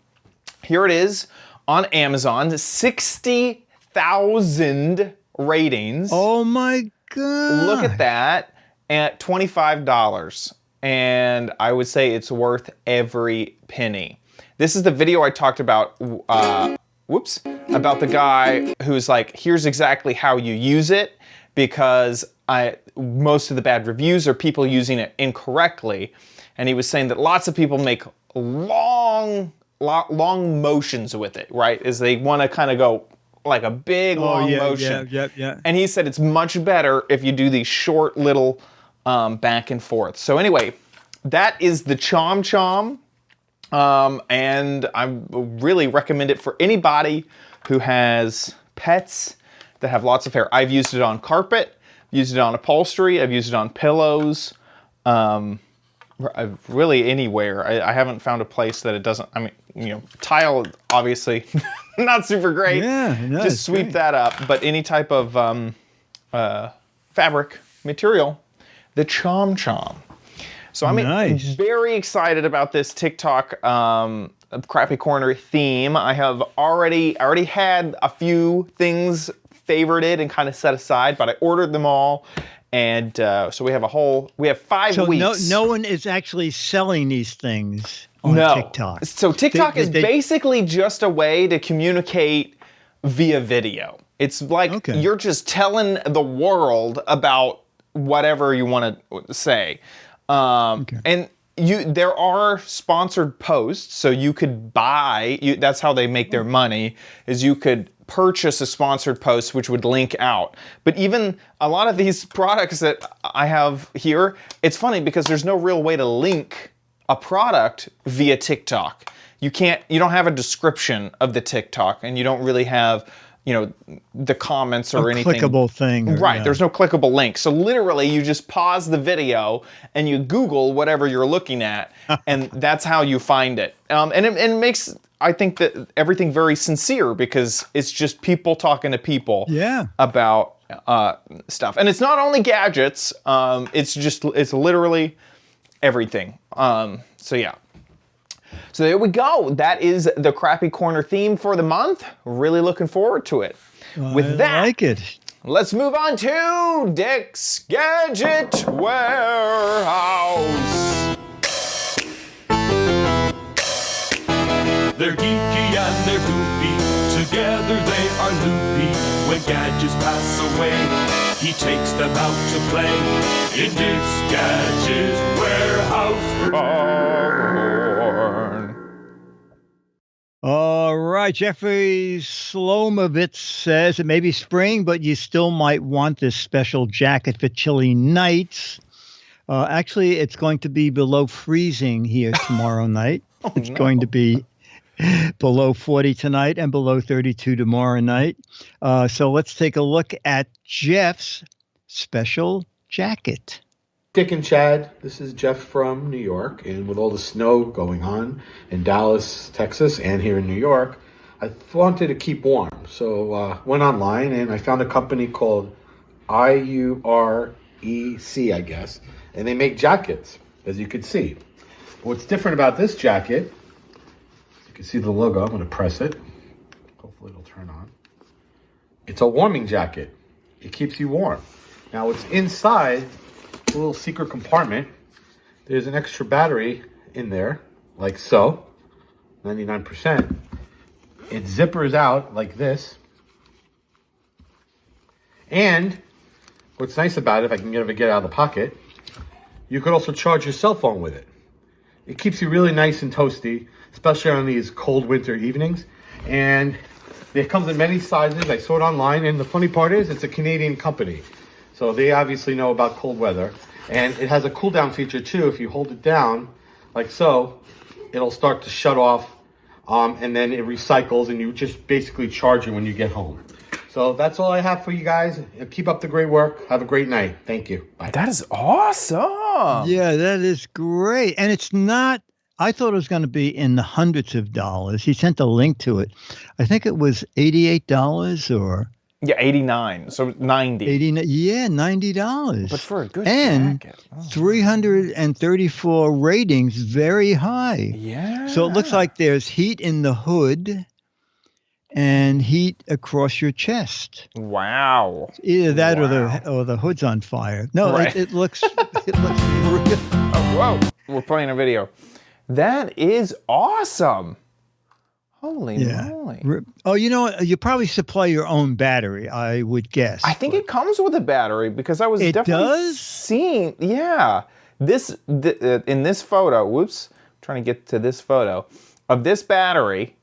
Here it is on Amazon, 60,000 ratings. Oh my God. Look at that, at $25. And I would say it's worth every penny. This is the video I talked about, about the guy who's like, here's exactly how you use it, because most of the bad reviews are people using it incorrectly. And he was saying that lots of people make long motions with it, right? Is they want to kind of go like a big long motion. Yeah. And he said it's much better if you do these short little back and forth. So anyway, that is the Chom Chom. And I really recommend it for anybody who has pets that have lots of hair. I've used it on carpet, used it on upholstery, I've used it on pillows. Really anywhere. I haven't found a place that it doesn't. I mean, tile obviously not super great. Yeah, no, just sweep that up. But any type of fabric material, the Chom Chom. So I'm very excited about this TikTok Crappy Corner theme. I already had a few things favorited and kind of set aside, but I ordered them all. And so we have 5 weeks. So no one is actually selling these things on TikTok. So TikTok is basically just a way to communicate via video. It's like you're just telling the world about whatever you want to say. And there are sponsored posts, so you could buy. That's how they make their money. Is you could purchase a sponsored post which would link out. But even a lot of these products that I have here, it's funny because there's no real way to link a product via TikTok. You don't have a description of the TikTok, and you don't really have the comments or A anything. clickable thing. Right. There's no clickable link. So literally you just pause the video and you Google whatever you're looking at, and that's how you find it. And it makes, I think, that everything very sincere, because it's just people talking to people about stuff. And it's not only gadgets. It's literally everything. So yeah. So there we go. That is the Crappy Corner theme for the month. Really looking forward to it. With that, I like it. Let's move on to Dick's Gadget Warehouse. They're geeky and they're goofy. Together they are loopy. When gadgets pass away, he takes them out to play in Dick's Gadget Warehouse. All right, Jeffrey Slomovitz says it may be spring, but you still might want this special jacket for chilly nights. Actually, it's going to be below freezing here tomorrow night. It's going to be below 40 tonight and below 32 tomorrow night. So let's take a look at Jeff's special jacket. Dick and Chad, this is Jeff from New York, and with all the snow going on in Dallas, Texas, and here in New York, I wanted to keep warm. So went online and I found a company called IUREC, I guess, and they make jackets, as you can see. What's different about this jacket, you can see the logo. I'm going to press it. Hopefully it'll turn on. It's a warming jacket. It keeps you warm. Now it's inside a little secret compartment. There's an extra battery in there, like so, 99%. It zippers out like this. And what's nice about it, if I can get it out of the pocket, you could also charge your cell phone with it. It keeps you really nice and toasty, especially on these cold winter evenings. And it comes in many sizes. I saw it online, and the funny part is it's a Canadian company. So they obviously know about cold weather. And it has a cool down feature too. If you hold it down, like so, it'll start to shut off, and then it recycles, and you just basically charge it when you get home. So that's all I have for you guys. Keep up the great work. Have a great night. Thank you. Bye. That is awesome. Yeah, that is great. And it's not, I thought it was going to be in the hundreds of dollars. He sent a link to it. I think it was $88 or... Yeah, 89. So 90. 89, yeah, $90. But for a good and jacket. 334 ratings, very high. Yeah. So it looks like there's heat in the hood and heat across your chest. Wow. Either that or the hood's on fire. No, Right. it looks real. Oh, whoa. We're playing a video. That is awesome. Holy moly. Oh, you know what? You probably supply your own battery, I would guess. I think it comes with a battery, because I was It definitely does? seeing, in this photo, whoops, trying to get to this photo, of this battery,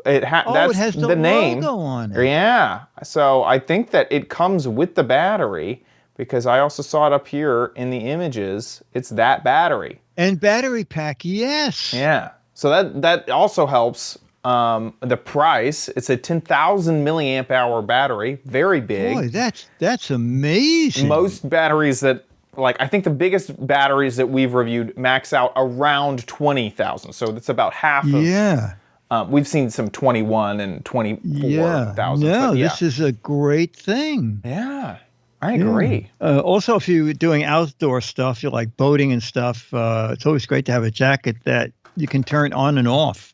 that's it has the name. logo on it. Yeah. So I think that it comes with the battery, because I also saw it up here in the images. It's that battery. And battery pack, yes. Yeah. So that also helps. The price, it's a 10,000 milliamp hour battery, very big. Boy, that's amazing. Most batteries that, I think the biggest batteries that we've reviewed max out around 20,000. So that's about half of. Yeah. We've seen some 21 and 24,000. No, this is a great thing. Yeah, I agree. Also, if you're doing outdoor stuff, you're like boating and stuff, it's always great to have a jacket that you can turn on and off.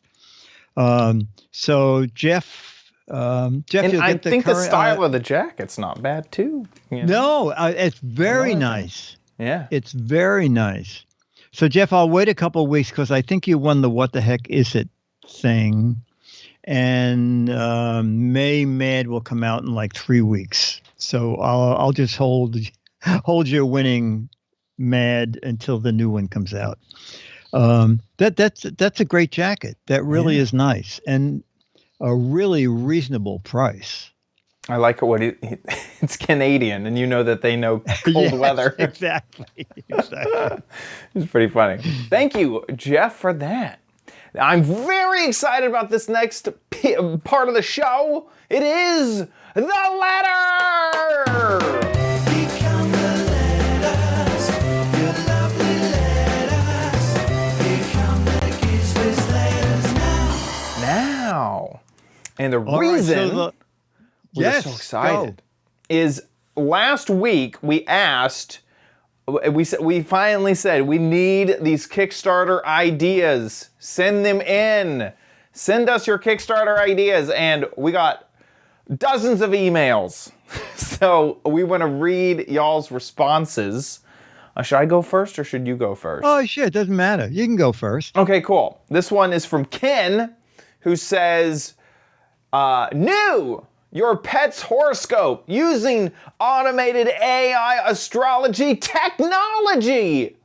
So Jeff, And you'll I get the think current, the style of the jacket's not bad too. You No, know? it's very nice. Yeah. It's very nice. So Jeff, I'll wait a couple of weeks because I think you won the "What the heck is it" thing, and May Mad will come out in like 3 weeks. So I'll just hold your winning Mad until the new one comes out. That's a great jacket. That really is nice and a really reasonable price. I like it's Canadian, and you know that they know cold weather. Exactly. It's pretty funny. Thank you, Jeff, for that. I'm very excited about this next part of the show. It is the letter. Become the letters, your lovely letters. Become the Giz Wiz letters now. And the All right, reason so we're yes, so excited is last week we asked, we finally said we need these Kickstarter ideas. Send them in. Send us your Kickstarter ideas, and we got dozens of emails. So we want to read y'all's responses. Should I go first or should you go first? Oh, shit, it doesn't matter. You can go first. Okay, cool. This one is from Ken, who says, new, your pet's horoscope using automated AI astrology technology.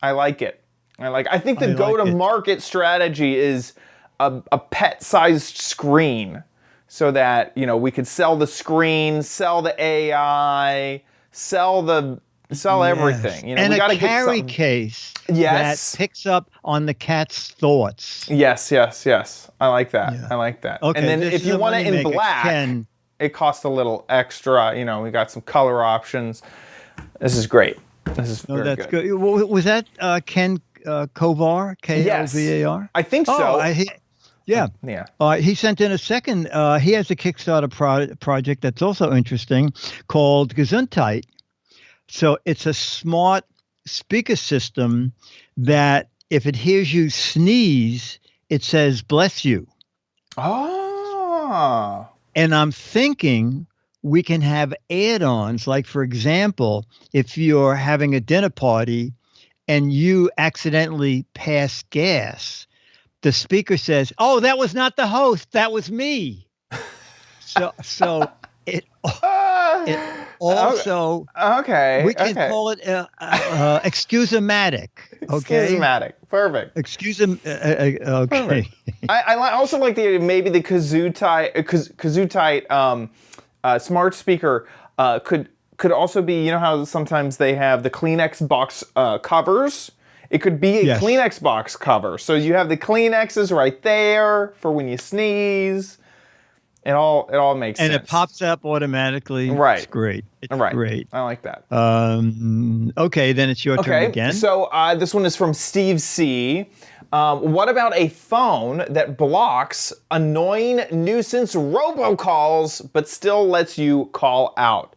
I like it. I think the go-to-market strategy is a pet-sized screen, so that we could sell the screen, sell the AI, sell everything. And we a gotta carry get case Yes. that picks up on the cat's thoughts. Yes. I like that. Yeah. I like that. Okay, and then this if is you a want it in moneymaker. black, Ken. it costs a little extra. We got some color options. This is great. This is No, very that's good. good. Was that Ken Kovar? Yes. K-O-V-A-R? I think so. Oh, yeah. Yeah. He sent in a second. He has a Kickstarter project that's also interesting called Gesundheit. So it's a smart speaker system that if it hears you sneeze, it says bless you. Oh. And I'm thinking we can have add-ons, like, for example, if you're having a dinner party and you accidentally pass gas, the speaker says, "Oh, that was not the host, that was me." So it also Okay. we can okay. call it excusamatic. Okay, Schismatic. Perfect. okay. I also like the idea maybe the Kazoo-type smart speaker could also be, how sometimes they have the Kleenex box covers. It could be a Yes. Kleenex box cover. So you have the Kleenexes right there for when you sneeze. It all makes And sense. it pops up automatically. Right. It's great. It's Right. great. I like that. Okay, then it's your turn Okay, again. so this one is from Steve C. What about a phone that blocks annoying nuisance robocalls but still lets you call out?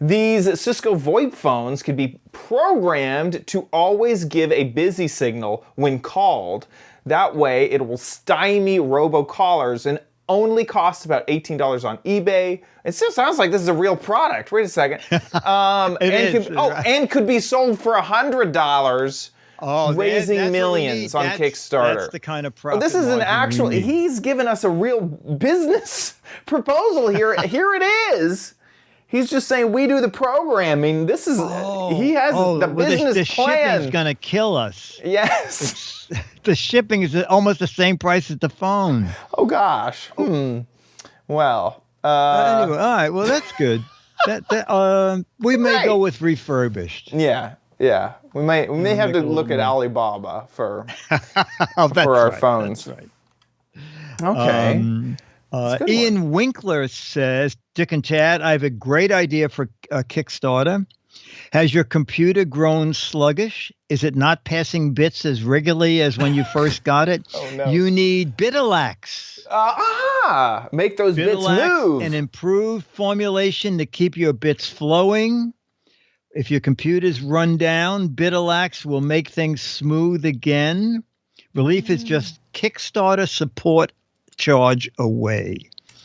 These Cisco VoIP phones could be programmed to always give a busy signal when called. That way, it will stymie robocallers and only costs about $18 on eBay. It still sounds like this is a real product. Wait a second. And could be sold for $100. Raising that's what we millions need. on Kickstarter. That's the kind of profit. This is an margin actual. we need. He's given us a real business proposal here. Here it is. He's just saying we do the programming. This is. He has the business the plan. shipping's gonna kill us. Yes. The shipping is almost the same price as the phone. Oh gosh. Well. Anyway, all right. Well, that's good. We may go with refurbished. Yeah. We may have to look at Alibaba for That's our right, phones. That's right. Okay. That's a good Ian Winkler says, Dick and Chad, I have a great idea for a Kickstarter. Has your computer grown sluggish? Is it not passing bits as regularly as when you first got it? Oh, no. You need Bitalax. Make those bits move. An improved formulation to keep your bits flowing. If your computer's run down, Bitalax will make things smooth again. Relief is just Kickstarter support charge away.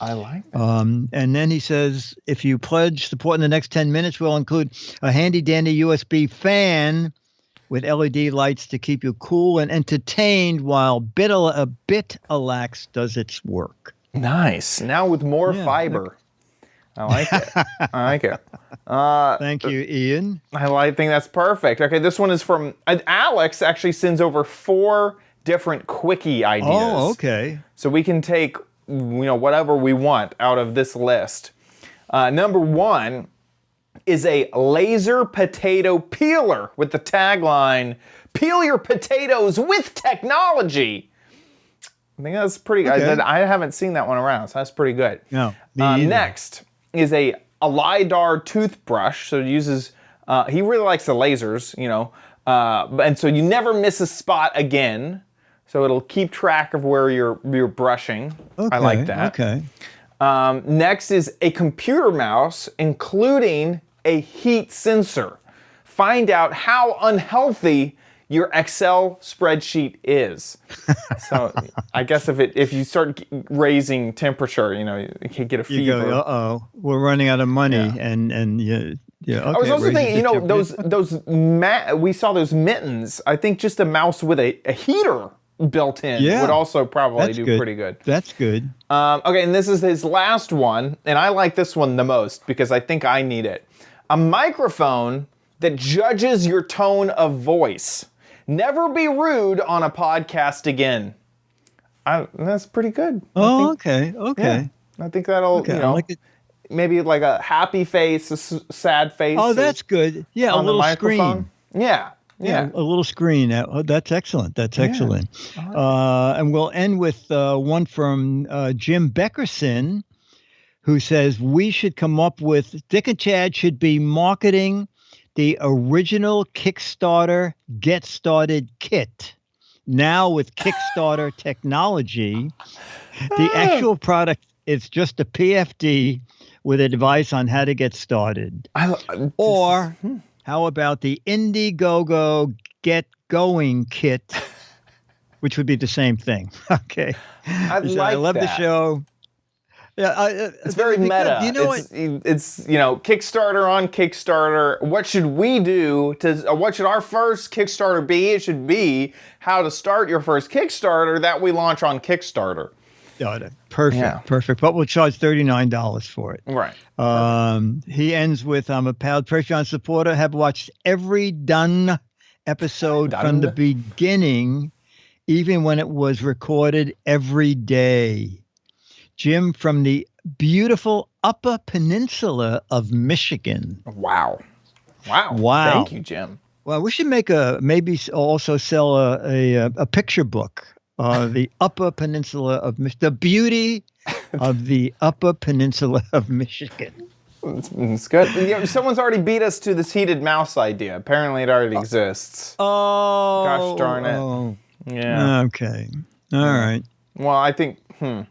I like that. And then he says, if you pledge support in the next 10 minutes, we'll include a handy dandy USB fan with LED lights to keep you cool and entertained while Bitalax does its work. Nice. Now with more fiber. I like it. I like it. Thank you, Ian. I think that's perfect. Okay, this one is from Alex. Actually, sends over 4 different quickie ideas. Oh, okay. So we can take whatever we want out of this list. Number 1 is a laser potato peeler with the tagline, "Peel your potatoes with technology." I think that's pretty Okay. good. I haven't seen that one around, so that's pretty good. No, me either. Next is a LiDAR toothbrush. So it uses, he really likes the lasers, and so you never miss a spot again. So it'll keep track of where you're brushing. I like that. Okay. Next is a computer mouse, including a heat sensor. Find out how unhealthy your Excel spreadsheet is. So I guess if you start raising temperature, you can get a fever. You go, we're running out of money, Yeah. and yeah. Okay, I was also raises thinking, the temperature. we saw those mittens. I think just a mouse with a heater built in Yeah. would also probably That's do good. pretty good. That's good. Okay, and this is his last one, and I like this one the most because I think I need it. A microphone that judges your tone of voice. Never be rude on a podcast again. That's pretty good. Oh, okay. Yeah, I think that'll, Okay, I like it. maybe like a happy face, a sad face. Oh, that's good. Yeah, a on the little microphone. screen. Yeah. A little screen. That's excellent. That's excellent. And we'll end with one from Jim Beckerson, who says we should come up with, Dick and Chad should be marketing the original Kickstarter Get Started kit. Now with Kickstarter technology, the actual product is just a PFD with advice on how to get started. Or how about the Indiegogo Get Going kit, which would be the same thing. Okay. I I love the show. Yeah, it's very meta. You know it's Kickstarter on Kickstarter. What should we do what should our first Kickstarter be? It should be how to start your first Kickstarter that we launch on Kickstarter. Perfect, Yeah. perfect. But we'll charge $39 for it. Right. He ends with, I'm a proud Patreon supporter, have watched every done episode from the beginning, even when it was recorded every day. Jim from the beautiful Upper Peninsula of Michigan. Wow. Thank you, Jim. Well, we should maybe also sell a picture book. The Upper Peninsula of the beauty of the Upper Peninsula of Michigan. It's good. Someone's already beat us to this heated mouse idea. Apparently, it already exists. Oh, Gosh darn it. Oh. Yeah. Okay. All right. Well, I think we'll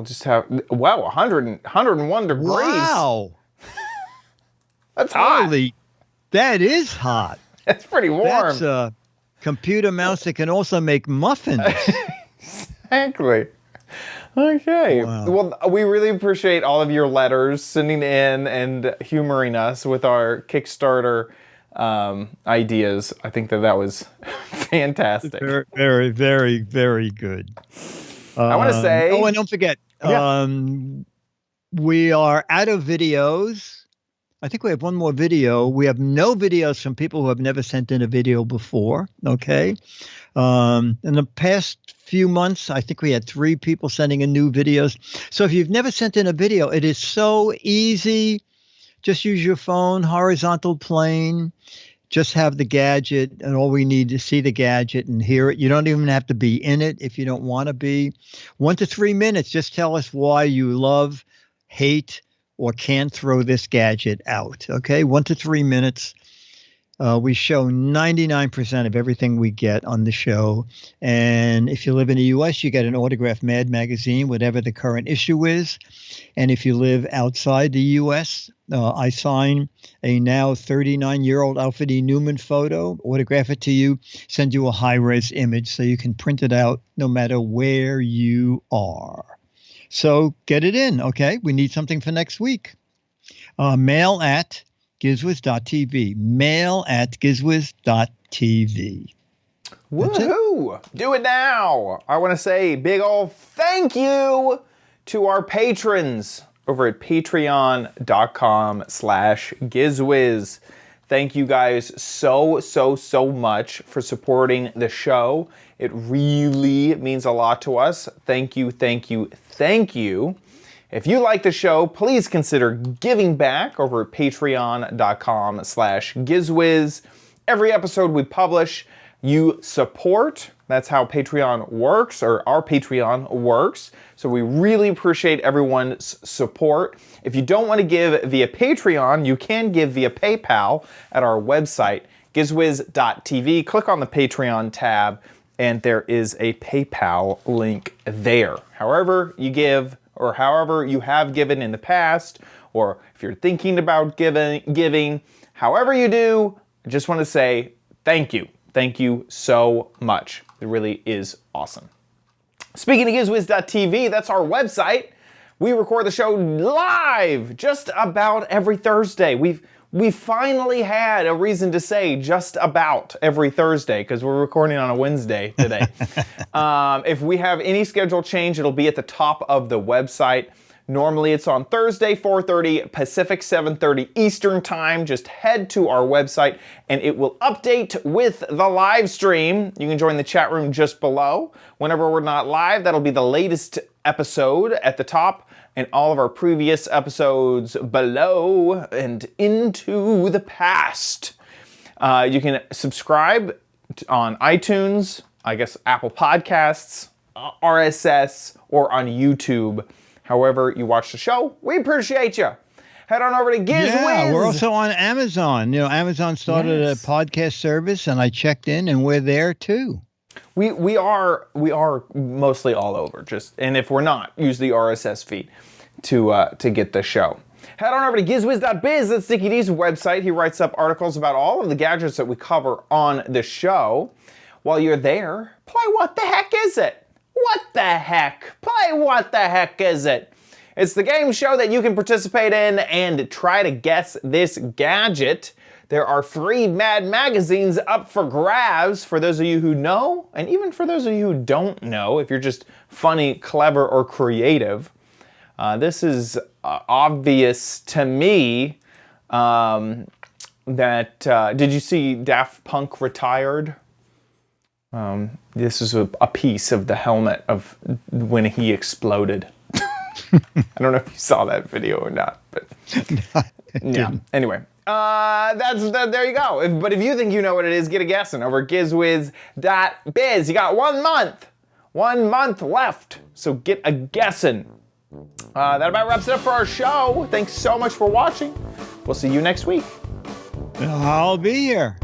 just have 101 degrees. Wow. That's hot. Holy, that is hot. That's pretty warm. That's a computer mouse that can also make muffins. Exactly. Okay. Wow. Well, we really appreciate all of your letters, sending in and humoring us with our Kickstarter ideas. I think that was fantastic. Very, very, very, very good. I want to say... Oh, and don't forget, we are out of videos. I think we have one more video. We have no videos from people who have never sent in a video before. Okay. In the past few months, I think we had 3 people sending in new videos. So if you've never sent in a video, it is so easy. Just use your phone, horizontal plane. Just have the gadget, and all we need to see the gadget and hear it. You don't even have to be in it if you don't want to be. 1 to 3 minutes. Just tell us why you love, hate, or can't throw this gadget out. Okay, 1 to 3 minutes. We show 99% of everything we get on the show. And if you live in the U.S., you get an autographed Mad magazine, whatever the current issue is. And if you live outside the U.S., I sign a now 39-year-old Alfred E. Newman photo, autograph it to you, send you a high-res image so you can print it out no matter where you are. So get it in, okay? We need something for next week. Mail at gizwiz.tv. Mail at gizwiz.tv. Woohoo! Do it now! I want to say big ol' thank you to our patrons over at patreon.com/GizWiz. Thank you guys so much for supporting the show. It really means a lot to us. Thank you. If you like the show, please consider giving back over at patreon.com/GizWiz. Every episode we publish, you support That's how Patreon works, or our Patreon works. So we really appreciate everyone's support. If you don't want to give via Patreon, you can give via PayPal at our website, gizwiz.tv. Click on the Patreon tab, and there is a PayPal link there. However you give, or however you have given in the past, or if you're thinking about giving, however you do, I just want to say thank you. Thank you so much. It really is awesome. Speaking of GizWiz.tv, that's our website. We record the show live just about every Thursday. We finally had a reason to say just about every Thursday because we're recording on a Wednesday today. If we have any schedule change, it'll be at the top of the website. Normally it's on Thursday, 4:30 Pacific, 7:30 Eastern Time. Just head to our website and it will update with the live stream. You can join the chat room just below. Whenever we're not live, that'll be the latest episode at the top and all of our previous episodes below and into the past. You can subscribe on iTunes, I guess Apple Podcasts, RSS, or on YouTube. However you watch the show, we appreciate you. Head on over to Giz Wiz. Yeah, we're also on Amazon. You know, Amazon started a podcast service, and I checked in, and we're there too. We are mostly all over. And if we're not, use the RSS feed to get the show. Head on over to gizwiz.biz. That's Dickie D's website. He writes up articles about all of the gadgets that we cover on the show. While you're there, play What the Heck Is It? What the heck? Play What the Heck Is It? It's the game show that you can participate in and try to guess this gadget. There are 3 Mad magazines up for grabs for those of you who know, and even for those of you who don't know, if you're just funny, clever, or creative. This is obvious to me that, did you see Daft Punk Retired? This is a piece of the helmet of when he exploded. I don't know if you saw that video or not, but yeah. Anyway, there you go. But if you think you know what it is, get a guessing over at gizwiz.biz. You got 1 month. 1 month left. So get a guessing. That about wraps it up for our show. Thanks so much for watching. We'll see you next week. I'll be here.